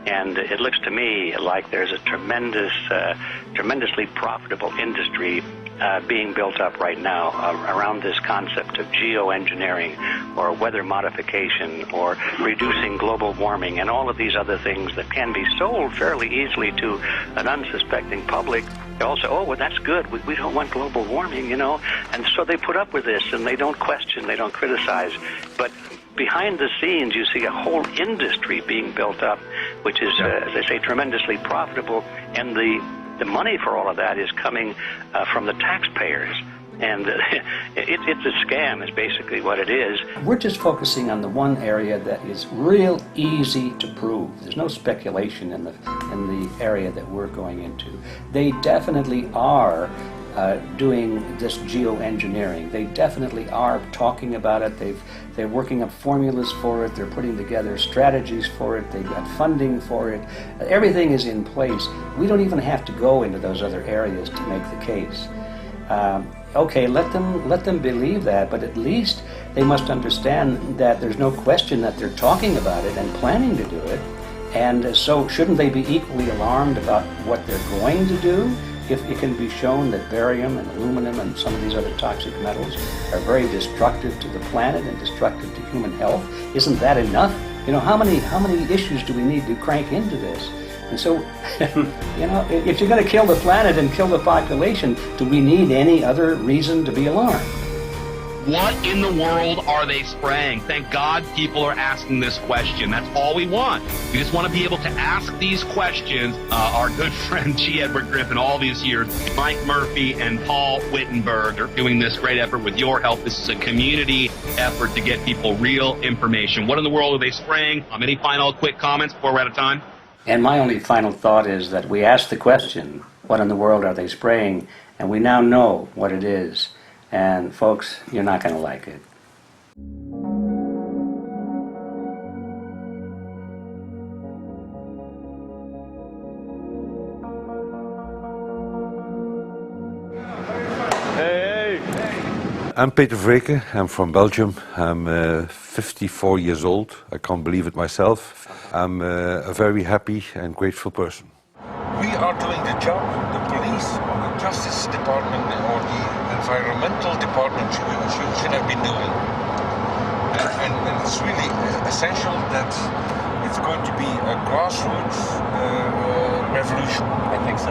And it looks to me like there's a tremendously profitable industry being built up right now around this concept of geoengineering or weather modification or reducing global warming and all of these other things that can be sold fairly easily to an unsuspecting public. They all say, oh, well, that's good. We don't want global warming, And so they put up with this, and they don't question, they don't criticize. But behind the scenes, you see a whole industry being built up, which is, as I say, tremendously profitable. And the money for all of that is coming from the taxpayers. And it's a scam, is basically what it is. We're just focusing on the one area that is real easy to prove. There's no speculation in the area that we're going into. They definitely are doing this geoengineering. They definitely are talking about it. They're working up formulas for it. They're putting together strategies for it. They've got funding for it. Everything is in place. We don't even have to go into those other areas to make the case. Okay, let them believe that, but at least they must understand that there's no question that they're talking about it and planning to do it. And so shouldn't they be equally alarmed about what they're going to do if it can be shown that barium and aluminum and some of these other toxic metals are very destructive to the planet and destructive to human health? Isn't that enough? How many issues do we need to crank into this? And so, if you're going to kill the planet and kill the population, do we need any other reason to be alarmed? What in the world are they spraying? Thank God people are asking this question. That's all we want. We just want to be able to ask these questions. Our good friend G. Edward Griffin, all these years, Mike Murphy and Paul Wittenberg are doing this great effort with your help. This is a community effort to get people real information. What in the world are they spraying? Any final quick comments before we're out of time? And my only final thought is that we asked the question, what in the world are they spraying? And we now know what it is. And folks, you're not going to like it. I'm Peter Vreken. I'm from Belgium. I'm 54 years old. I can't believe it myself. I'm a very happy and grateful person. We are doing the job the police or the Justice Department or the Environmental Department should have been doing. And it's really essential that it's going to be a grassroots revolution. I think so.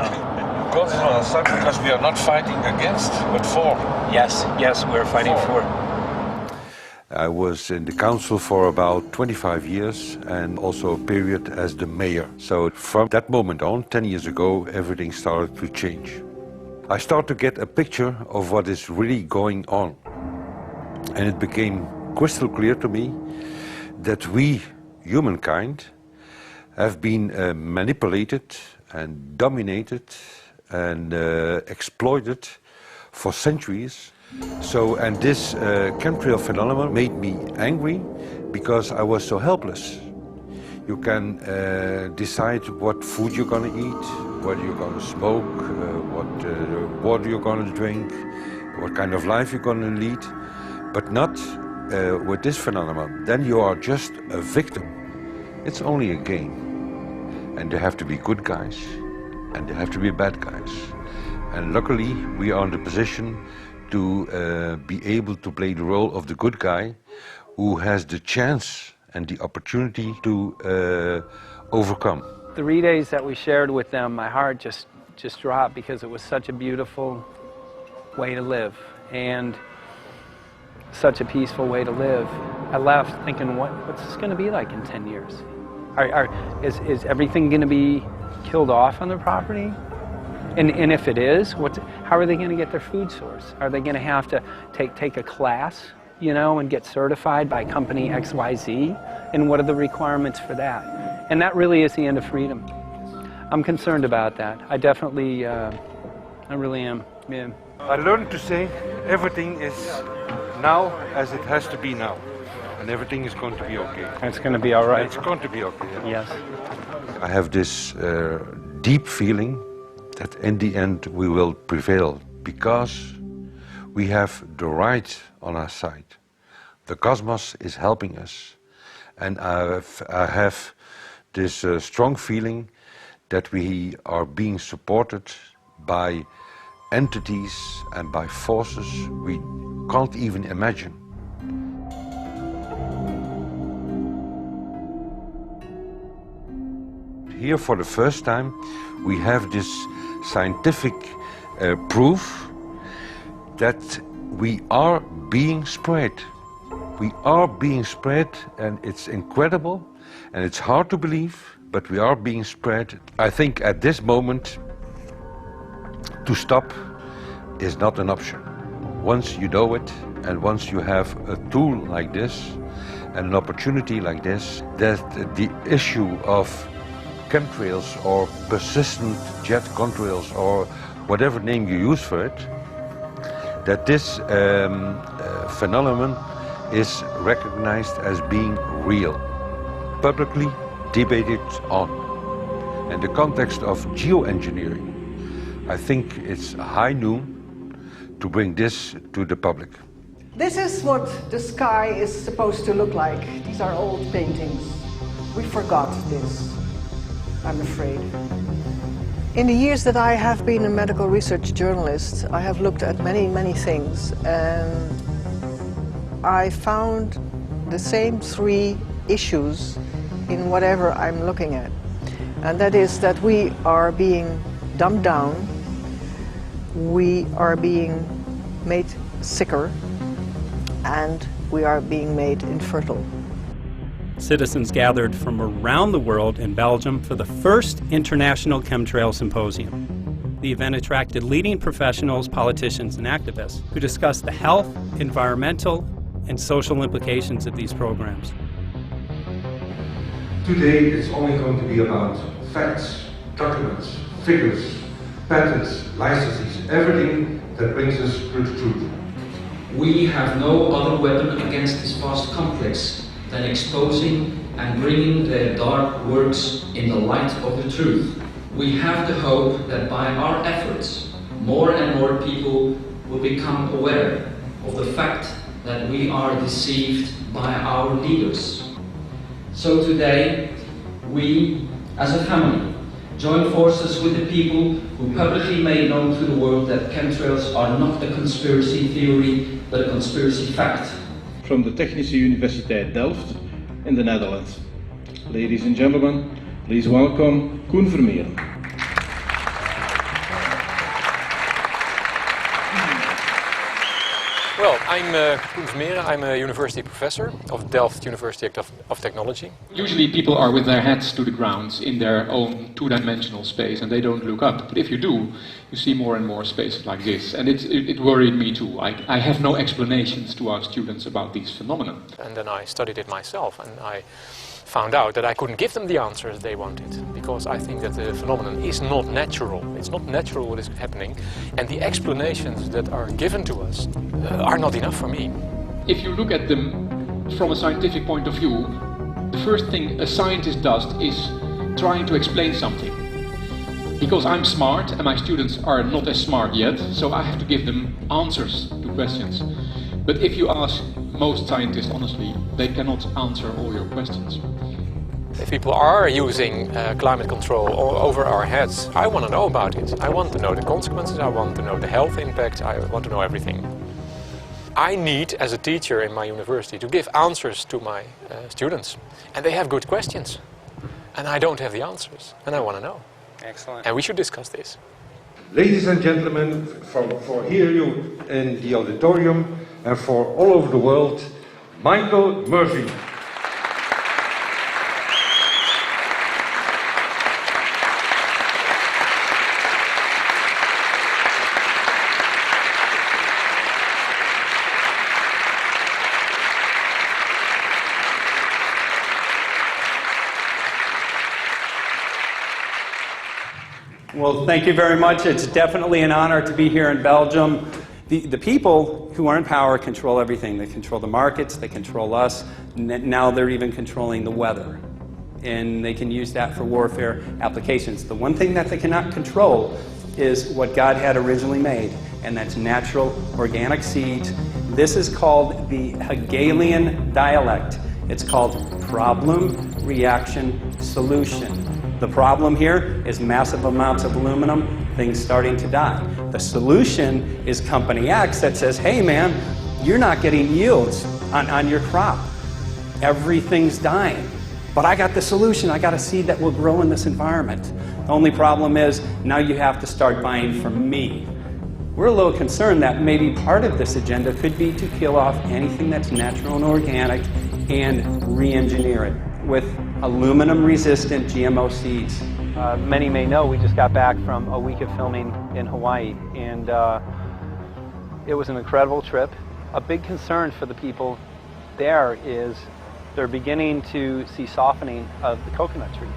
Because we are not fighting against, but for. Yes, we're fighting for. I was in the council for about 25 years and also a period as the mayor. So from that moment on, 10 years ago, everything started to change. I start to get a picture of what is really going on. And it became crystal clear to me that we, humankind, have been manipulated and dominated and exploited for centuries. And this chemtrail phenomenon made me angry because I was so helpless. You can decide what food you're going to eat, whether you're going to smoke, what water you're going to drink, what kind of life you're going to lead, but not with this phenomenon. Then you are just a victim. It's only a game. And there have to be good guys, and there have to be bad guys. And luckily, we are in the position to be able to play the role of the good guy who has the chance and the opportunity to overcome. The relays that we shared with them, my heart just dropped because it was such a beautiful way to live and such a peaceful way to live. I left thinking, what's this going to be like in 10 years? Is everything going to be killed off on their property? And if it is, how are they going to get their food source? Are they going to have to take a class, you know, and get certified by company XYZ? And what are the requirements for that? And that really is the end of freedom. I'm concerned about that. I definitely, I really am. Yeah. I learned to say everything is now as it has to be now. And everything is going to be okay. It's going to be all right. It's going to be okay. Yes. I have this deep feeling that in the end we will prevail because we have the right on our side. The cosmos is helping us. And I have this strong feeling that we are being supported by entities and by forces we can't even imagine. Here for the first time we have this scientific proof that we are being spread. We are being spread, and it's incredible and it's hard to believe, but we are being spread. I think at this moment to stop is not an option. Once you know it and once you have a tool like this and an opportunity like this, that the issue of chemtrails or persistent jet contrails or whatever name you use for it, that this phenomenon is recognized as being real, publicly debated on. In the context of geoengineering, I think it's high noon to bring this to the public. This is what the sky is supposed to look like. These are old paintings. We forgot this, I'm afraid. In the years that I have been a medical research journalist, I have looked at many things, and I found the same three issues in whatever I'm looking at. And that is that we are being dumbed down, we are being made sicker, and we are being made infertile. Citizens gathered from around the world in Belgium for the first International Chemtrail Symposium. The event attracted leading professionals, politicians, and activists who discussed the health, environmental, and social implications of these programs. Today it's only going to be about facts, documents, figures, patents, licenses, everything that brings us to the truth. We have no other weapon against this vast complex than exposing and bringing their dark works in the light of the truth. We have the hope that by our efforts, more and more people will become aware of the fact that we are deceived by our leaders. So today, we, as a family, join forces with the people who publicly made known to the world that chemtrails are not a conspiracy theory, but a conspiracy fact. From the Technische Universiteit Delft in the Netherlands. Ladies and gentlemen, please welcome Koen Vermeeren. Well, I'm Koen Vermeeren. I'm a university professor of Delft University of Technology. Usually people are with their heads to the ground in their own two-dimensional space and they don't look up. But if you do, you see more and more spaces like this. And it worried me too. I have no explanations to our students about these phenomena. And then I studied it myself and I found out that I couldn't give them the answers they wanted, because I think that the phenomenon is not natural. It's not natural what is happening, and the explanations that are given to us are not enough for me. If you look at them from a scientific point of view, the first thing a scientist does is trying to explain something. Because I'm smart and my students are not as smart yet, so I have to give them answers to questions. But if you ask most scientists honestly, they cannot answer all your questions. If people are using climate control over our heads, I want to know about it. I want to know the consequences, I want to know the health impact, I want to know everything. I need, as a teacher in my university, to give answers to my students. And they have good questions. And I don't have the answers, and I want to know. Excellent. And we should discuss this. Ladies and gentlemen, for here you in the auditorium and for all over the world, Michael Murphy. Well, thank you very much. It's definitely an honor to be here in Belgium. The people who are in power control everything. They control the markets, they control us. Now they're even controlling the weather. And they can use that for warfare applications. The one thing that they cannot control is what God had originally made, and that's natural organic seeds. This is called the Hegelian dialect. It's called problem, reaction, solution. The problem here is massive amounts of aluminum, things starting to die. The solution is Company X that says, hey man, you're not getting yields on your crop. Everything's dying. But I got the solution. I got a seed that will grow in this environment. The only problem is now you have to start buying from me. We're a little concerned that maybe part of this agenda could be to kill off anything that's natural and organic and re-engineer it with aluminum-resistant GMO seeds. Many may know we just got back from a week of filming in Hawaii, and it was an incredible trip. A big concern for the people there is they're beginning to see softening of the coconut trees.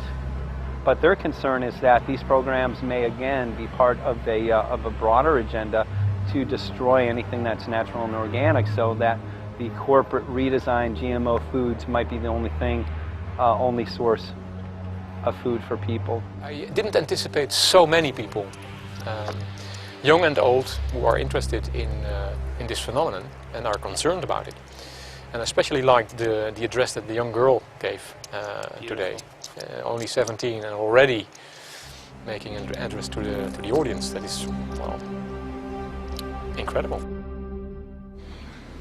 But their concern is that these programs may again be part of a broader agenda to destroy anything that's natural and organic, so that the corporate redesigned GMO foods might be the only source of food for people. I didn't anticipate so many people, young and old, who are interested in this phenomenon and are concerned about it. And I especially liked the address that the young girl gave today. Only 17 and already making an address to the audience. That is, well, incredible.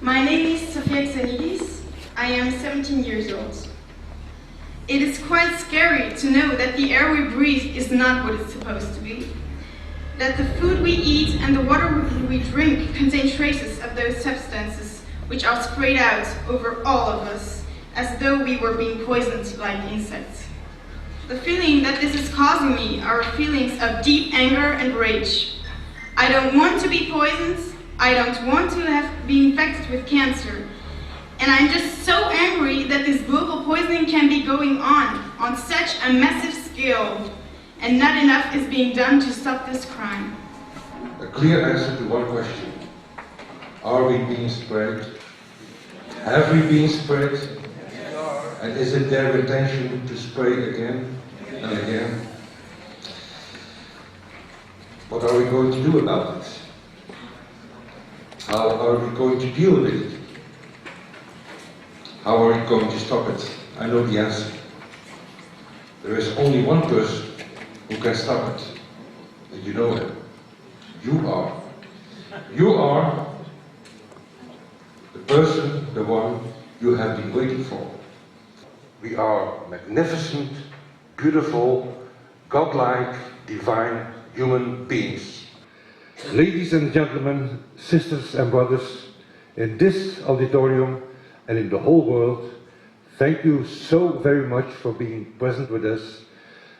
My name is Sofia Xenidis. I am 17 years old. It is quite scary to know that the air we breathe is not what it's supposed to be. That the food we eat and the water we drink contain traces of those substances which are sprayed out over all of us as though we were being poisoned like insects. The feeling that this is causing me are feelings of deep anger and rage. I don't want to be poisoned. I don't want to be infected with cancer. And I'm just so angry that this global poisoning can be going on such a massive scale, and not enough is being done to stop this crime. A clear answer to one question. Are we being sprayed? Have we been sprayed? And is it their intention to spray again and again? What are we going to do about it? How are we going to deal with it? How are we going to stop it? I know the answer. There is only one person who can stop it. And you know him. You are. You are the person, the one you have been waiting for. We are magnificent, beautiful, godlike, divine human beings. Ladies and gentlemen, sisters and brothers, in this auditorium and in the whole world, thank you so very much for being present with us.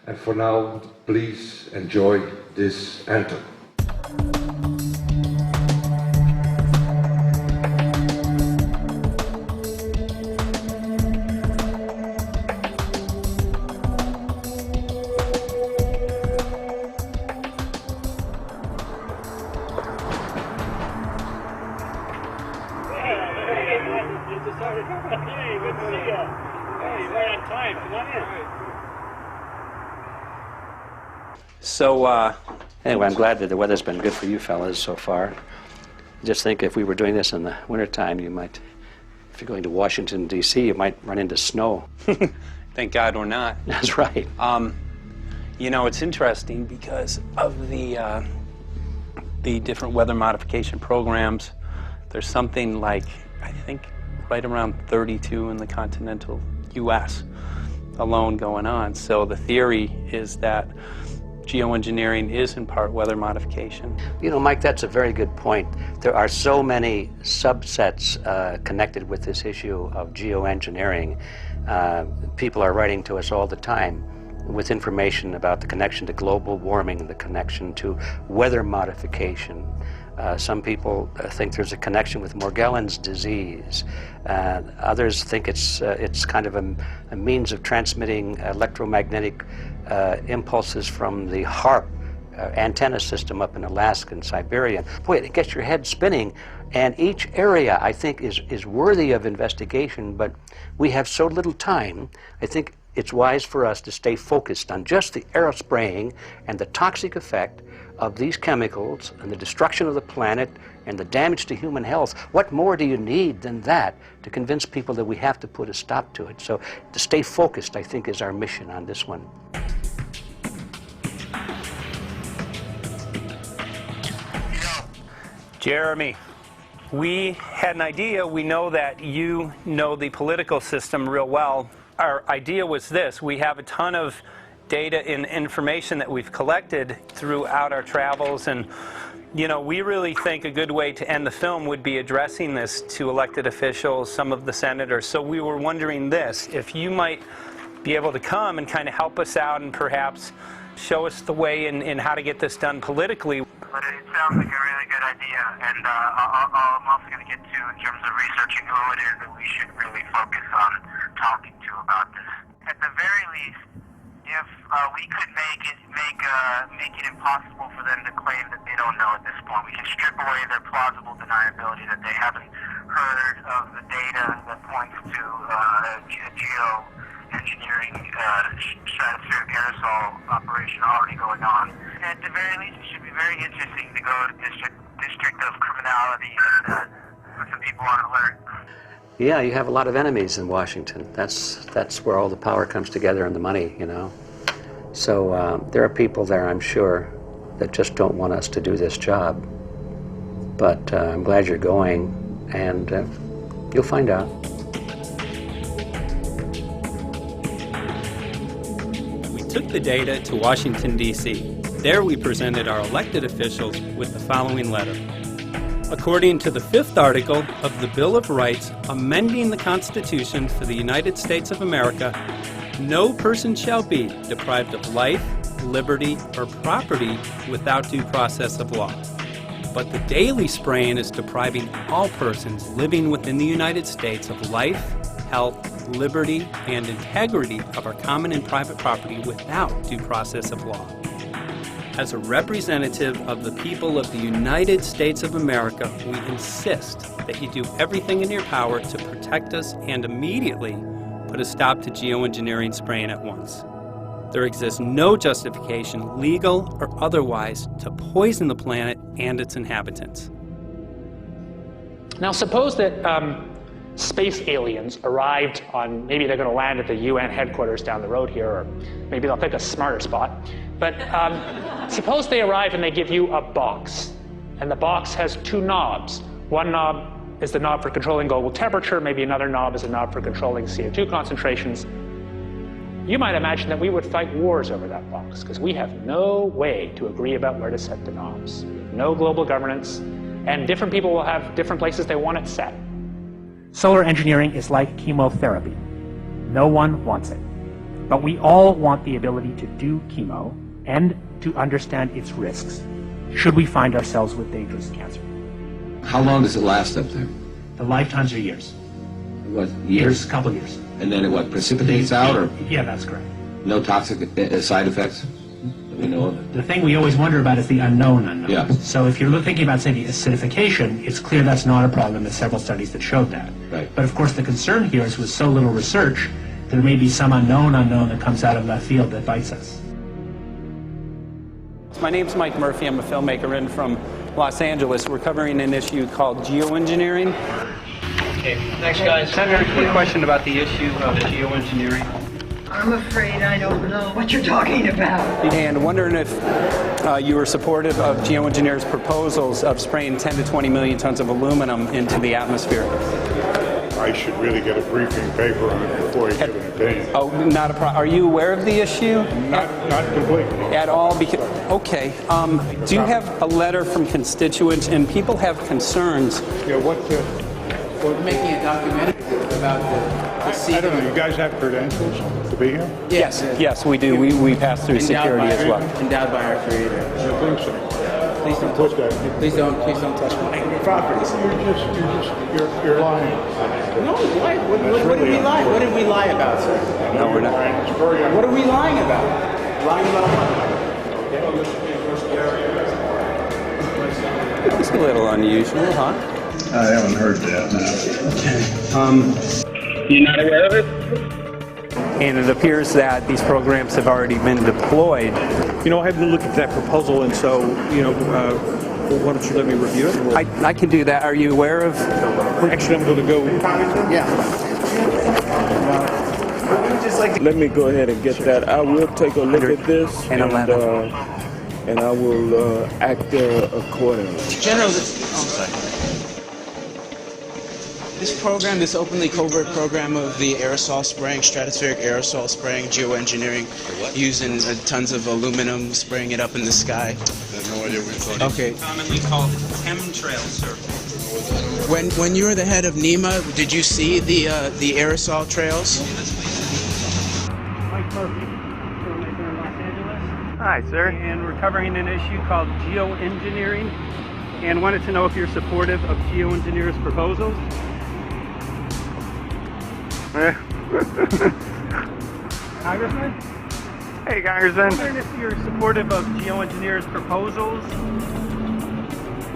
And for now, please enjoy this anthem. So, anyway, I'm glad that the weather's been good for you fellas so far. Just think if we were doing this in the wintertime, you might, if you're going to Washington, D.C., you might run into snow. Thank God we're not. That's right. You know, it's interesting because of the different weather modification programs. There's something like, I think, right around 32 in the continental U.S. alone going on. So the theory is that geoengineering is in part weather modification. You know, Mike, that's a very good point. There are so many subsets connected with this issue of geoengineering. People are writing to us all the time with information about the connection to global warming and the connection to weather modification. Some people think there's a connection with Morgellons disease. Others think it's kind of a means of transmitting electromagnetic impulses from the HAARP antenna system up in Alaska and Siberia. Boy, it gets your head spinning, and each area, I think, is worthy of investigation, but we have so little time. I think it's wise for us to stay focused on just the aerospraying and the toxic effect of these chemicals and the destruction of the planet and the damage to human health. What more do you need than that to convince people that we have to put a stop to it? So to stay focused, I think, is our mission on this one. Jeremy, we had an idea. We know that you know the political system real well. Our idea was this: we have a ton of data and information that we've collected throughout our travels, and you know, we really think a good way to end the film would be addressing this to elected officials, some of the senators. So we were wondering this, if you might be able to come and kind of help us out and perhaps show us the way in how to get this done politically. But it sounds like a really good idea, and I'm also going to get to, in terms of researching who it is that we should really focus on talking to about this. At the very least, if we could make it impossible for them to claim that they don't know at this point, we can strip away their plausible deniability that they haven't heard of the data that points to geoengineering stratospheric aerosol operation already going on. At the very least, it should be very interesting to go to District of Criminality and put some people on alert. Yeah, you have a lot of enemies in Washington. That's where all the power comes together and the money, you know. So there are people there, I'm sure, that just don't want us to do this job. But I'm glad you're going, and you'll find out. We took the data to Washington, D.C. There we presented our elected officials with the following letter. According to the 5th article of the Bill of Rights amending the Constitution for the United States of America, no person shall be deprived of life, liberty, or property without due process of law. But the daily spraying is depriving all persons living within the United States of life, health, liberty, and integrity of our common and private property without due process of law. As a representative of the people of the United States of America, we insist that you do everything in your power to protect us and immediately put a stop to geoengineering spraying at once. There exists no justification, legal or otherwise, to poison the planet and its inhabitants. Now suppose that space aliens arrived on, maybe they're going to land at the UN headquarters down the road here, or maybe they'll pick a smarter spot. But suppose they arrive and they give you a box, and the box has 2 knobs. One knob is the knob for controlling global temperature, maybe another knob is a knob for controlling CO2 concentrations. You might imagine that we would fight wars over that box, because we have no way to agree about where to set the knobs. We have no global governance, And different people will have different places they want it set. Solar engineering is like chemotherapy. No one wants it. But we all want the ability to do chemo and to understand its risks, should we find ourselves with dangerous cancer. How long does it last up there? The lifetimes are years. What, years? A couple years. And then it what, precipitates out, or Yeah, that's correct. no toxic side effects that we know of? The thing we always wonder about is the unknown unknown. Yeah. So if you're thinking about, say, the acidification, it's clear that's not a problem. There's several studies that showed that. Right. But of course the concern here is with so little research, there may be some unknown that comes out of left field that bites us. My name's Mike Murphy. I'm a filmmaker in from Los Angeles. We're covering an issue called geoengineering. Okay, thanks guys. Senator, quick question about the issue of geoengineering. I'm afraid I don't know what you're talking about. And wondering if you were supportive of geoengineers' proposals of spraying 10 to 20 million tons of aluminum into the atmosphere. I should really get a briefing paper on it before you give an opinion. Oh, not a problem. Are you aware of the issue? Not completely. At all? Because, okay. Do you have a letter from constituents, and people have concerns? Yeah, We're making a documentary about the I don't know, you guys have credentials to be here? Yes, yes, we do. We pass through security as well. Endowed by our Creator. I think so. Please don't touch that. Please don't touch my property. You're lying. No, why? What did we lie? What did we lie about, sir? No, we're not. What are we lying about? Lying about what? It's a little unusual, huh? I haven't heard that, no. You're not aware of it? And it appears that these programs have already been deployed. You know, I haven't looked at that proposal, and so, why don't you let me review it? I can do that. Are you aware of? Actually, I'm going to go. Yeah. Let me go ahead and get that. I will take a look at this, and I will act accordingly. General, this program, this openly covert program of the aerosol spraying, stratospheric aerosol spraying, geoengineering, using tons of aluminum, spraying it up in the sky. I have no idea what you're talking about. Okay. Commonly called chemtrail survey. When you were the head of NEMA, did you see the aerosol trails? Mike Murphy, filmmaker in Los Angeles. Hi, sir. And we're covering an issue called geoengineering, and wanted to know if you're supportive of geoengineers' proposals. Congressman? Hey, Congressman. I'm wondering if you're supportive of geoengineers' proposals,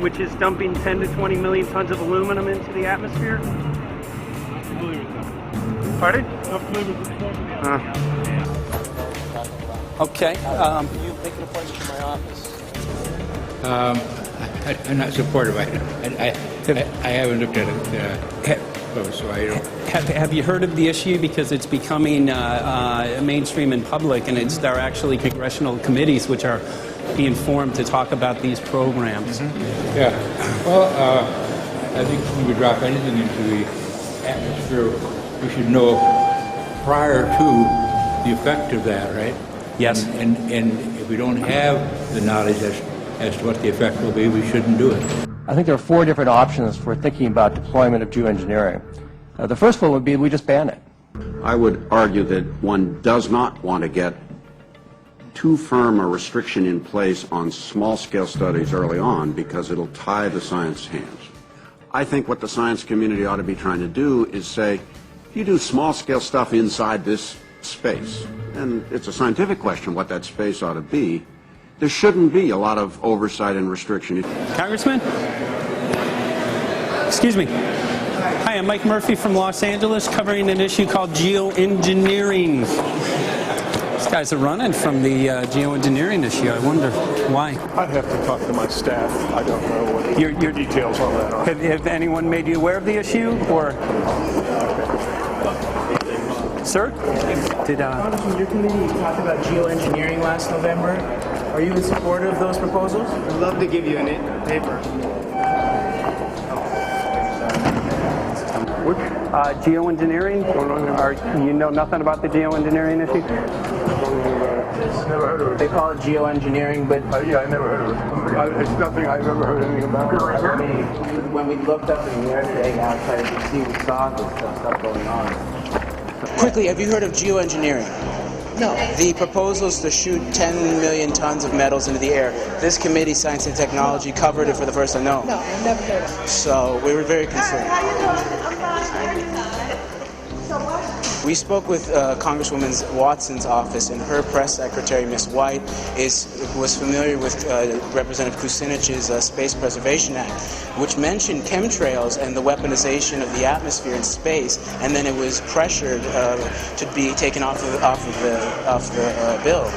which is dumping 10 to 20 million tons of aluminum into the atmosphere. Pardon? Okay. You make an appointment to my office. I'm not supportive. I haven't looked at it close, so I don't. Have you heard of the issue? Because it's becoming mainstream in public, and there are actually congressional committees which are being formed to talk about these programs. Mm-hmm. Yeah. Well, I think when we drop anything into the atmosphere, we should know prior to the effect of that, right? Yes. And if we don't have the knowledge as to what the effect will be, we shouldn't do it. I think there are 4 different options for thinking about deployment of geoengineering. The first one would be we just ban it. I would argue that one does not want to get too firm a restriction in place on small-scale studies early on because it'll tie the science hands. I think what the science community ought to be trying to do is say, you do small-scale stuff inside this space, and it's a scientific question what that space ought to be. There shouldn't be a lot of oversight and restriction. Congressman? Excuse me. Hi, I'm Mike Murphy from Los Angeles, covering an issue called geoengineering. These guys are running from the geoengineering issue. I wonder why. I'd have to talk to my staff. I don't know what the details on that are. Have anyone made you aware of the issue, or? Sir? Congressman, your committee talked about geoengineering last November. Are you in support of those proposals? I'd love to give you a paper. Geoengineering? You know nothing about the geoengineering issue? practice. Never heard of it. They call it geoengineering, but yeah, I never heard of it. It's nothing I've ever heard anything about. When we looked up in the air today outside to see, we saw this stuff going on. Quickly, have you heard of geoengineering? No. The proposal is to shoot 10 million tons of metals into the air. This committee, Science and Technology, covered it for the first time. No. No, I've never heard of it. So we were very concerned. How you doing? I'm fine. So what? We spoke with Congresswoman Watson's office, and her press secretary, Ms. White, was familiar with Representative Kucinich's Space Preservation Act, which mentioned chemtrails and the weaponization of the atmosphere in space, and then it was pressured to be taken off the bill.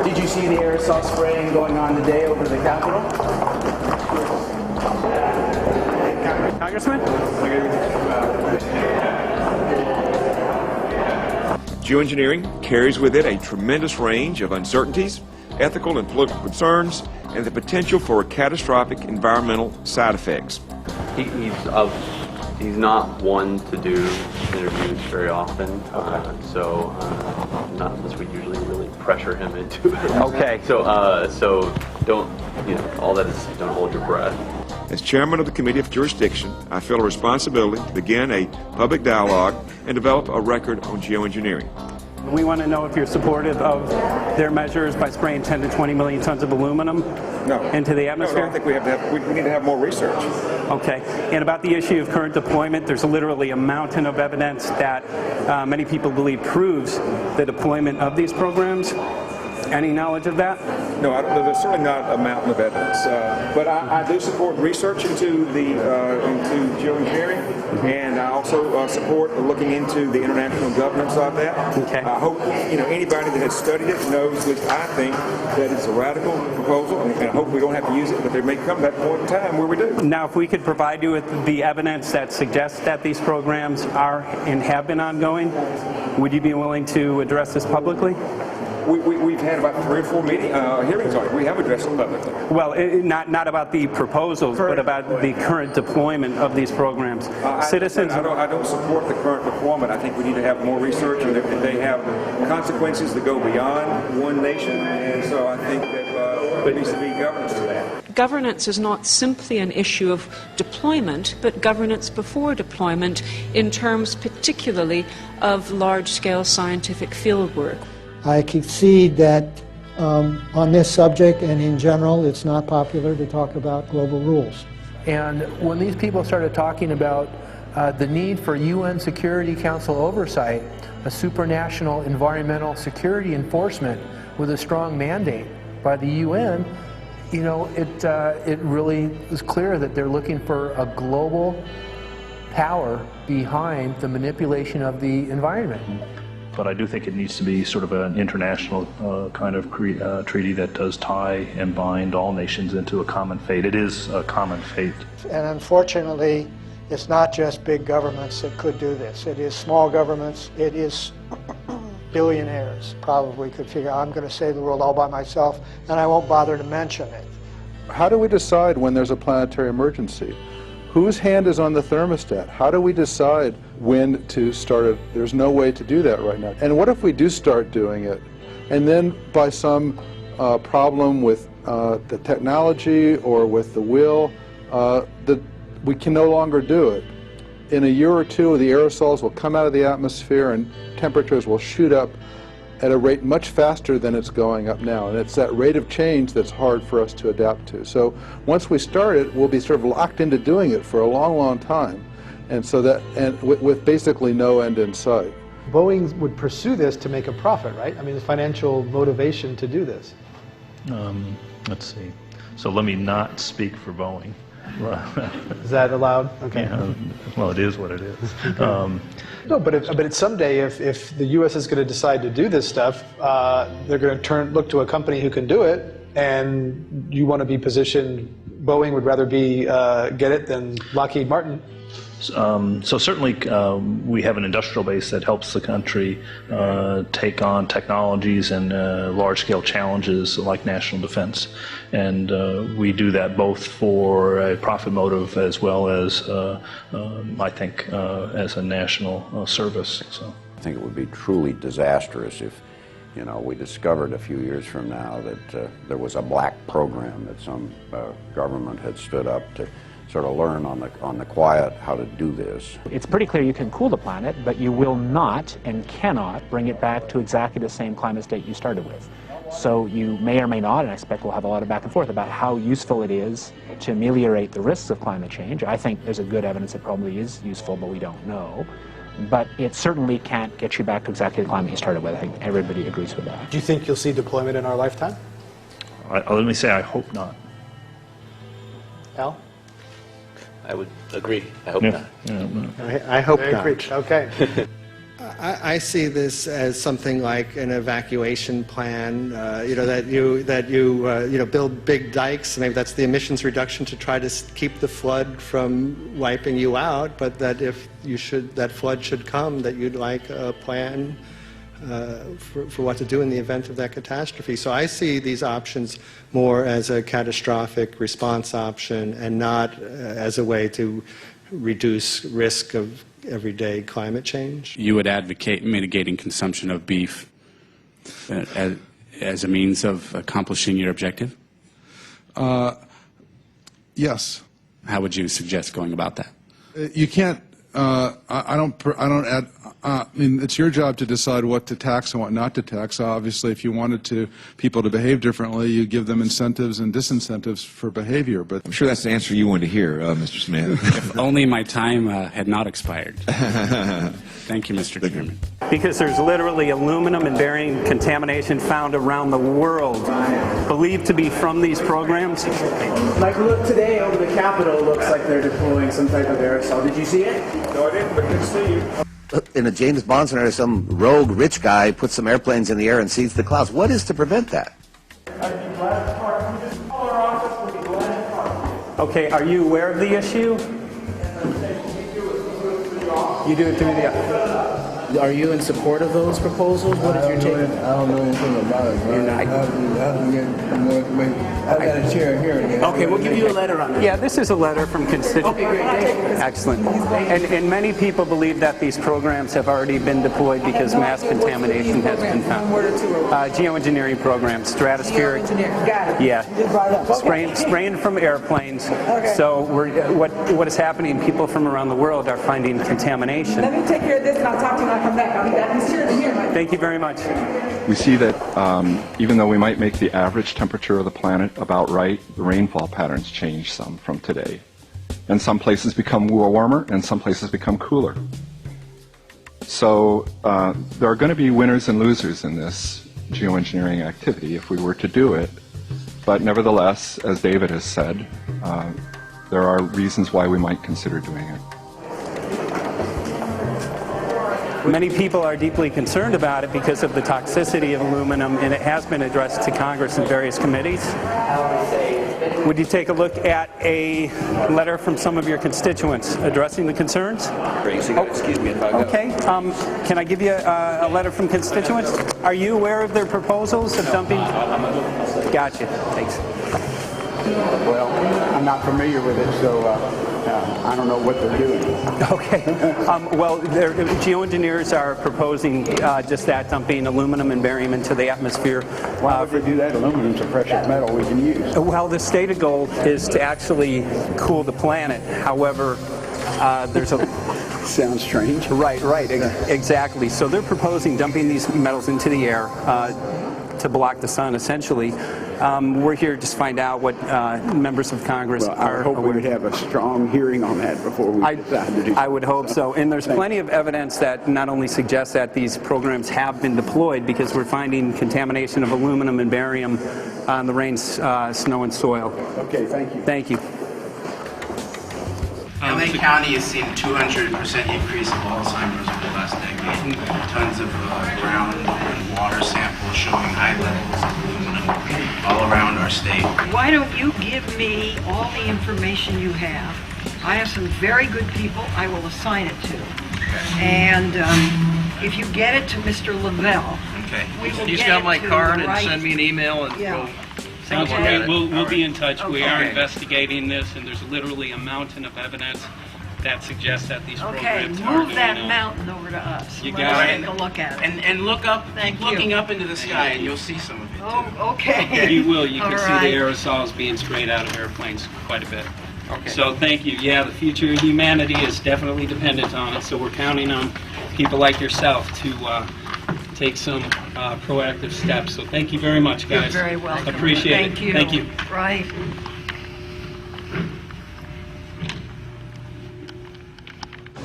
Did you see the aerosol spraying going on today over the Capitol? Congressman? Geoengineering carries with it a tremendous range of uncertainties, ethical and political concerns, and the potential for catastrophic environmental side effects. He's not one to do interviews very often, so not unless we usually really pressure him into it. Okay. So don't, all that is, don't hold your breath. As chairman of the Committee of Jurisdiction, I feel a responsibility to begin a public dialogue and develop a record on geoengineering. We want to know if you're supportive of their measures by spraying 10 to 20 million tons of aluminum into the atmosphere? No, I think we need to have more research. Okay. And about the issue of current deployment, there's literally a mountain of evidence that many people believe proves the deployment of these programs. Any knowledge of that? No, there's certainly not a mountain of evidence, but I do support research into geoengineering, and I also support looking into the international governance of that. Okay. I hope anybody that has studied it knows, at least I think, that it's a radical proposal, and I hope we don't have to use it, but there may come that point in time where we do. Now, if we could provide you with the evidence that suggests that these programs are and have been ongoing, would you be willing to address this publicly? We've had about 3 or 4 hearings on it. We have addressed it publicly. Well, not about the proposals, but about the current deployment of these programs. Citizens. I don't support the current deployment. I think we need to have more research, and they have consequences that go beyond one nation, and so I think that there needs to be governance to that. Governance is not simply an issue of deployment, but governance before deployment in terms particularly of large-scale scientific fieldwork. I concede that on this subject and in general, it's not popular to talk about global rules. And when these people started talking about the need for UN Security Council oversight, a supranational environmental security enforcement with a strong mandate by the UN, it really was clear that they're looking for a global power behind the manipulation of the environment. But I do think it needs to be sort of an international kind of treaty that does tie and bind all nations into a common fate. It is a common fate. And unfortunately, it's not just big governments that could do this. It is small governments. It is billionaires probably could figure, I'm going to save the world all by myself, and I won't bother to mention it. How do we decide when there's a planetary emergency? Whose hand is on the thermostat? How do we decide when to start it? There's no way to do that right now. And what if we do start doing it, and then by some problem with the technology or with the will, that we can no longer do it? In a year or two, the aerosols will come out of the atmosphere and temperatures will shoot up at a rate much faster than it's going up now. And it's that rate of change that's hard for us to adapt to. So once we start it, we'll be sort of locked into doing it for a long, long time. And so that, and with basically no end in sight. Boeing would pursue this to make a profit, right? I mean, the financial motivation to do this. Let's see. So let me not speak for Boeing. Is that allowed? Okay. Yeah, well, it is what it is. No, but someday, if the U.S. is going to decide to do this stuff, they're going to look to a company who can do it, and you want to be positioned. Boeing would rather get it than Lockheed Martin. So certainly we have an industrial base that helps the country take on technologies and large-scale challenges like national defense. And we do that both for a profit motive as well as, I think, as a national service. So I think it would be truly disastrous you know, we discovered a few years from now that there was a black program that some government had stood up to sort of learn on the quiet how to do this. It's pretty clear you can cool the planet, but you will not and cannot bring it back to exactly the same climate state you started with. So you may or may not, and I expect we'll have a lot of back and forth about how useful it is to ameliorate the risks of climate change. I think there's a good evidence it probably is useful, but we don't know. But it certainly can't get you back to exactly the climate you started with. I think everybody agrees with that. Do you think you'll see deployment in our lifetime? Let me say I hope not. Al? I would agree. I hope Yeah. not. I hope not. Okay. I see this as something like an evacuation plan. That you build big dikes. Maybe that's the emissions reduction to try to keep the flood from wiping you out. But that if that flood should come, that you'd like a plan for what to do in the event of that catastrophe. So I see these options more as a catastrophic response option and not as a way to reduce risk of everyday climate change. You would advocate mitigating consumption of beef as a means of accomplishing your objective? Yes. How would you suggest going about that? You can't. I don't add. I mean, it's your job to decide what to tax and what not to tax. Obviously, if you wanted people to behave differently, you give them incentives and disincentives for behavior. But I'm sure that's the answer you wanted to hear, Mr. Smith. If only my time had not expired. Thank you, Mr. Chairman. Because there's literally aluminum and barium contamination found around the world, believed to be from these programs. Like, look, today over the Capitol, looks like they're deploying some type of aerosol. Did you see it? No, I didn't, but good to see you. In a James Bond scenario, some rogue rich guy puts some airplanes in the air and sees the clouds. What is to prevent that? Okay, are you aware of the issue? You do it through the... Are you in support of those proposals? What is your take? I don't know anything about it, bro. I have to get more information. I got a chair here. Okay, we'll give you a letter on it. Yeah, this is a letter from constituents. Okay, great. Excellent. And many people believe that these programs have already been deployed because mass contamination has been found. Geoengineering programs, stratospheric. Got it. Yeah. Spraying from airplanes. So what is happening, people from around the world are finding contamination. Let me take care of this and I'll talk to you when I come back. I'll be back. He's here. Thank you very much. We see that even though we might make the average temperature of the planet about right, the rainfall patterns change some from today. And some places become warmer and some places become cooler. So there are going to be winners and losers in this geoengineering activity if we were to do it. But nevertheless, as David has said, there are reasons why we might consider doing it. Many people are deeply concerned about it because of the toxicity of aluminum, and it has been addressed to Congress in various committees. Would you take a look at a letter from some of your constituents addressing the concerns? Excuse me if I go. Okay. Can I give you a letter from constituents? Are you aware of their proposals of dumping? Gotcha. Thanks. Well, I'm not familiar with it, so I don't know what they're doing. Okay. Well, geoengineers are proposing just that, dumping aluminum and barium into the atmosphere. Why would they do that? Aluminum's a precious metal we can use. Well, the stated goal is to actually cool the planet. However, there's a... Sounds strange. Right, exactly. So they're proposing dumping these metals into the air to block the sun, essentially. We're here to just find out what members of Congress are. I hope we would have a strong hearing on that before we decide to do it. I would hope so. And there's plenty of evidence that not only suggests that these programs have been deployed, because we're finding contamination of aluminum and barium on the rain, snow, and soil. Okay, thank you. Thank you. LA County has seen a 200% increase of Alzheimer's over the last decade. Tons of ground and water samples showing high levels of aluminum all around our state. Why don't you give me all the information you have? I have some very good people I will assign it to. And if you get it to Mr. Lavelle, we will He's get got it my to card the and right... send me an email and Yeah. Sounds Okay. good. We'll be in touch. We are Okay. investigating this, and there's literally a mountain of evidence that suggests that these Okay, programs are move that mountain over to us. You Let's got it. take a look at it. And look up, looking up into the sky, and you'll see some of it. Oh, okay. You will. You can All see right. the aerosols being sprayed out of airplanes quite a bit. Okay. So thank you. Yeah, the future of humanity is definitely dependent on it. So we're counting on people like yourself to take some proactive steps. So thank you very much, guys. You're very welcome. Appreciate Thank it. you. Thank you. Right.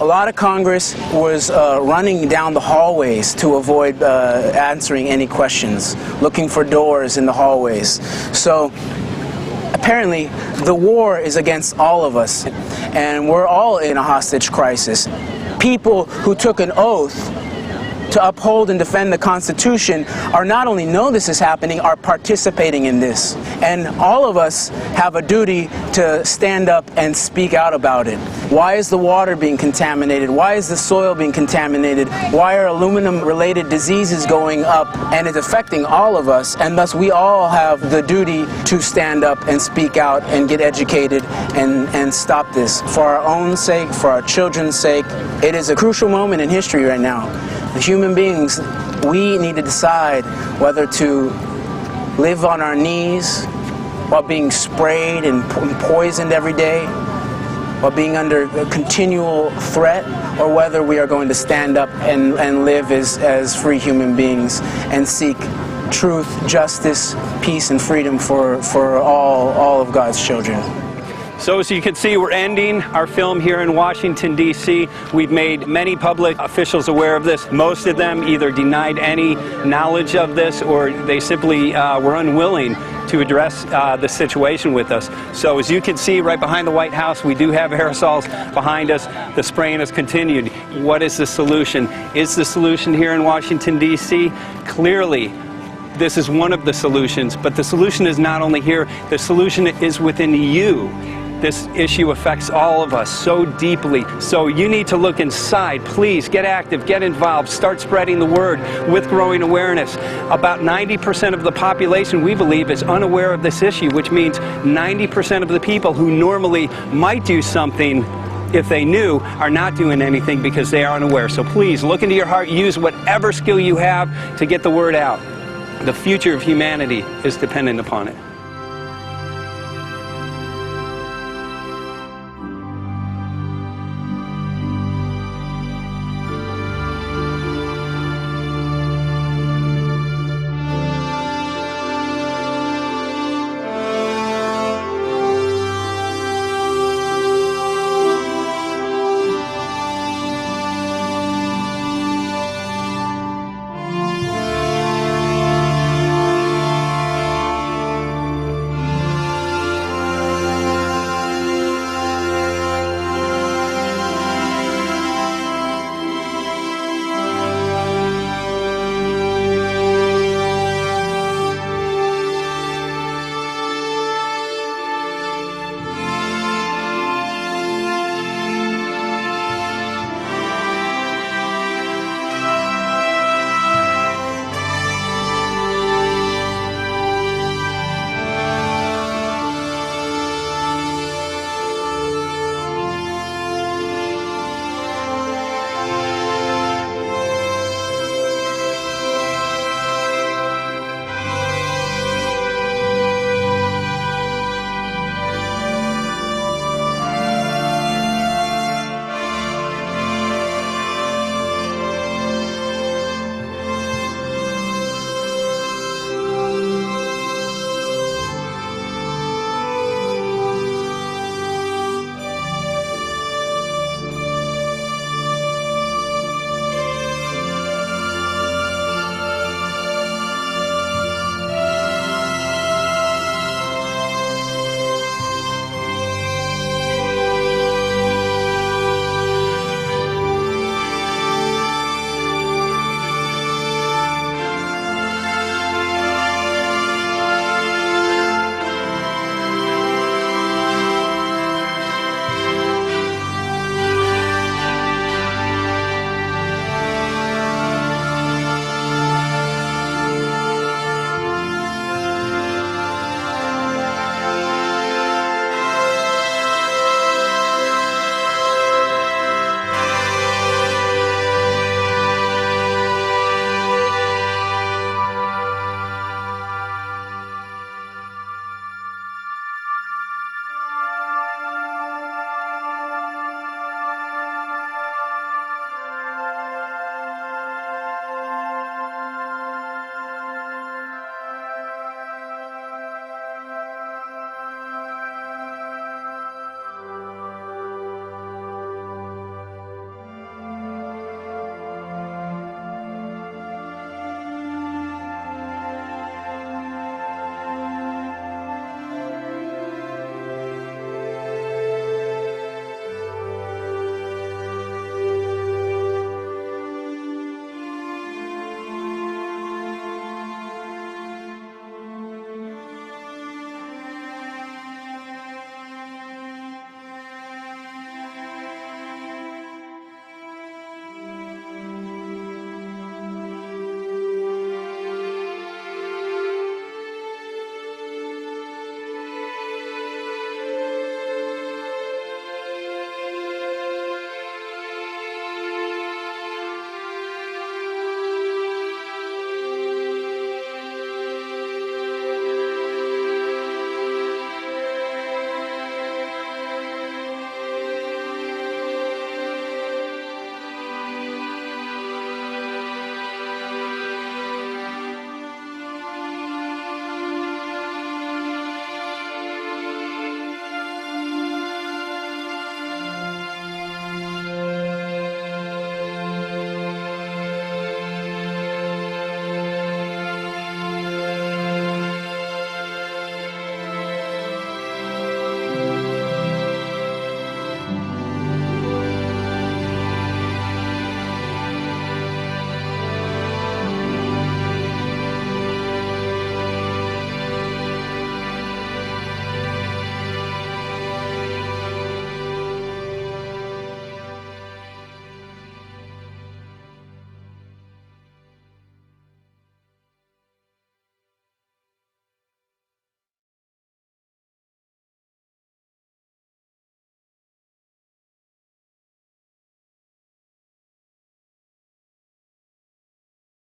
A lot of Congress was running down the hallways to avoid answering any questions, looking for doors in the hallways. So apparently the war is against all of us, and we're all in a hostage crisis. People who took an oath to uphold and defend the Constitution are not only know this is happening, are participating in this. And all of us have a duty to stand up and speak out about it. Why is the water being contaminated? Why is the soil being contaminated? Why are aluminum-related diseases going up? And it's affecting all of us, and thus we all have the duty to stand up and speak out and get educated and stop this. For our own sake, for our children's sake, it is a crucial moment in history right now. As human beings, we need to decide whether to live on our knees while being sprayed and poisoned every day, while being under a continual threat, or whether we are going to stand up and live as free human beings and seek truth, justice, peace, and freedom for all of God's children. So as you can see, we're ending our film here in Washington, D.C. We've made many public officials aware of this. Most of them either denied any knowledge of this, or they simply were unwilling to address the situation with us. So as you can see right behind the White House, we do have aerosols behind us. The spraying has continued. What is the solution? Is the solution here in Washington, D.C.? Clearly, this is one of the solutions, but the solution is not only here, the solution is within you. This issue affects all of us so deeply. So you need to look inside. Please get active, get involved, start spreading the word with growing awareness. About 90% of the population, we believe, is unaware of this issue, which means 90% of the people who normally might do something if they knew are not doing anything because they are unaware. So please look into your heart, use whatever skill you have to get the word out. The future of humanity is dependent upon it.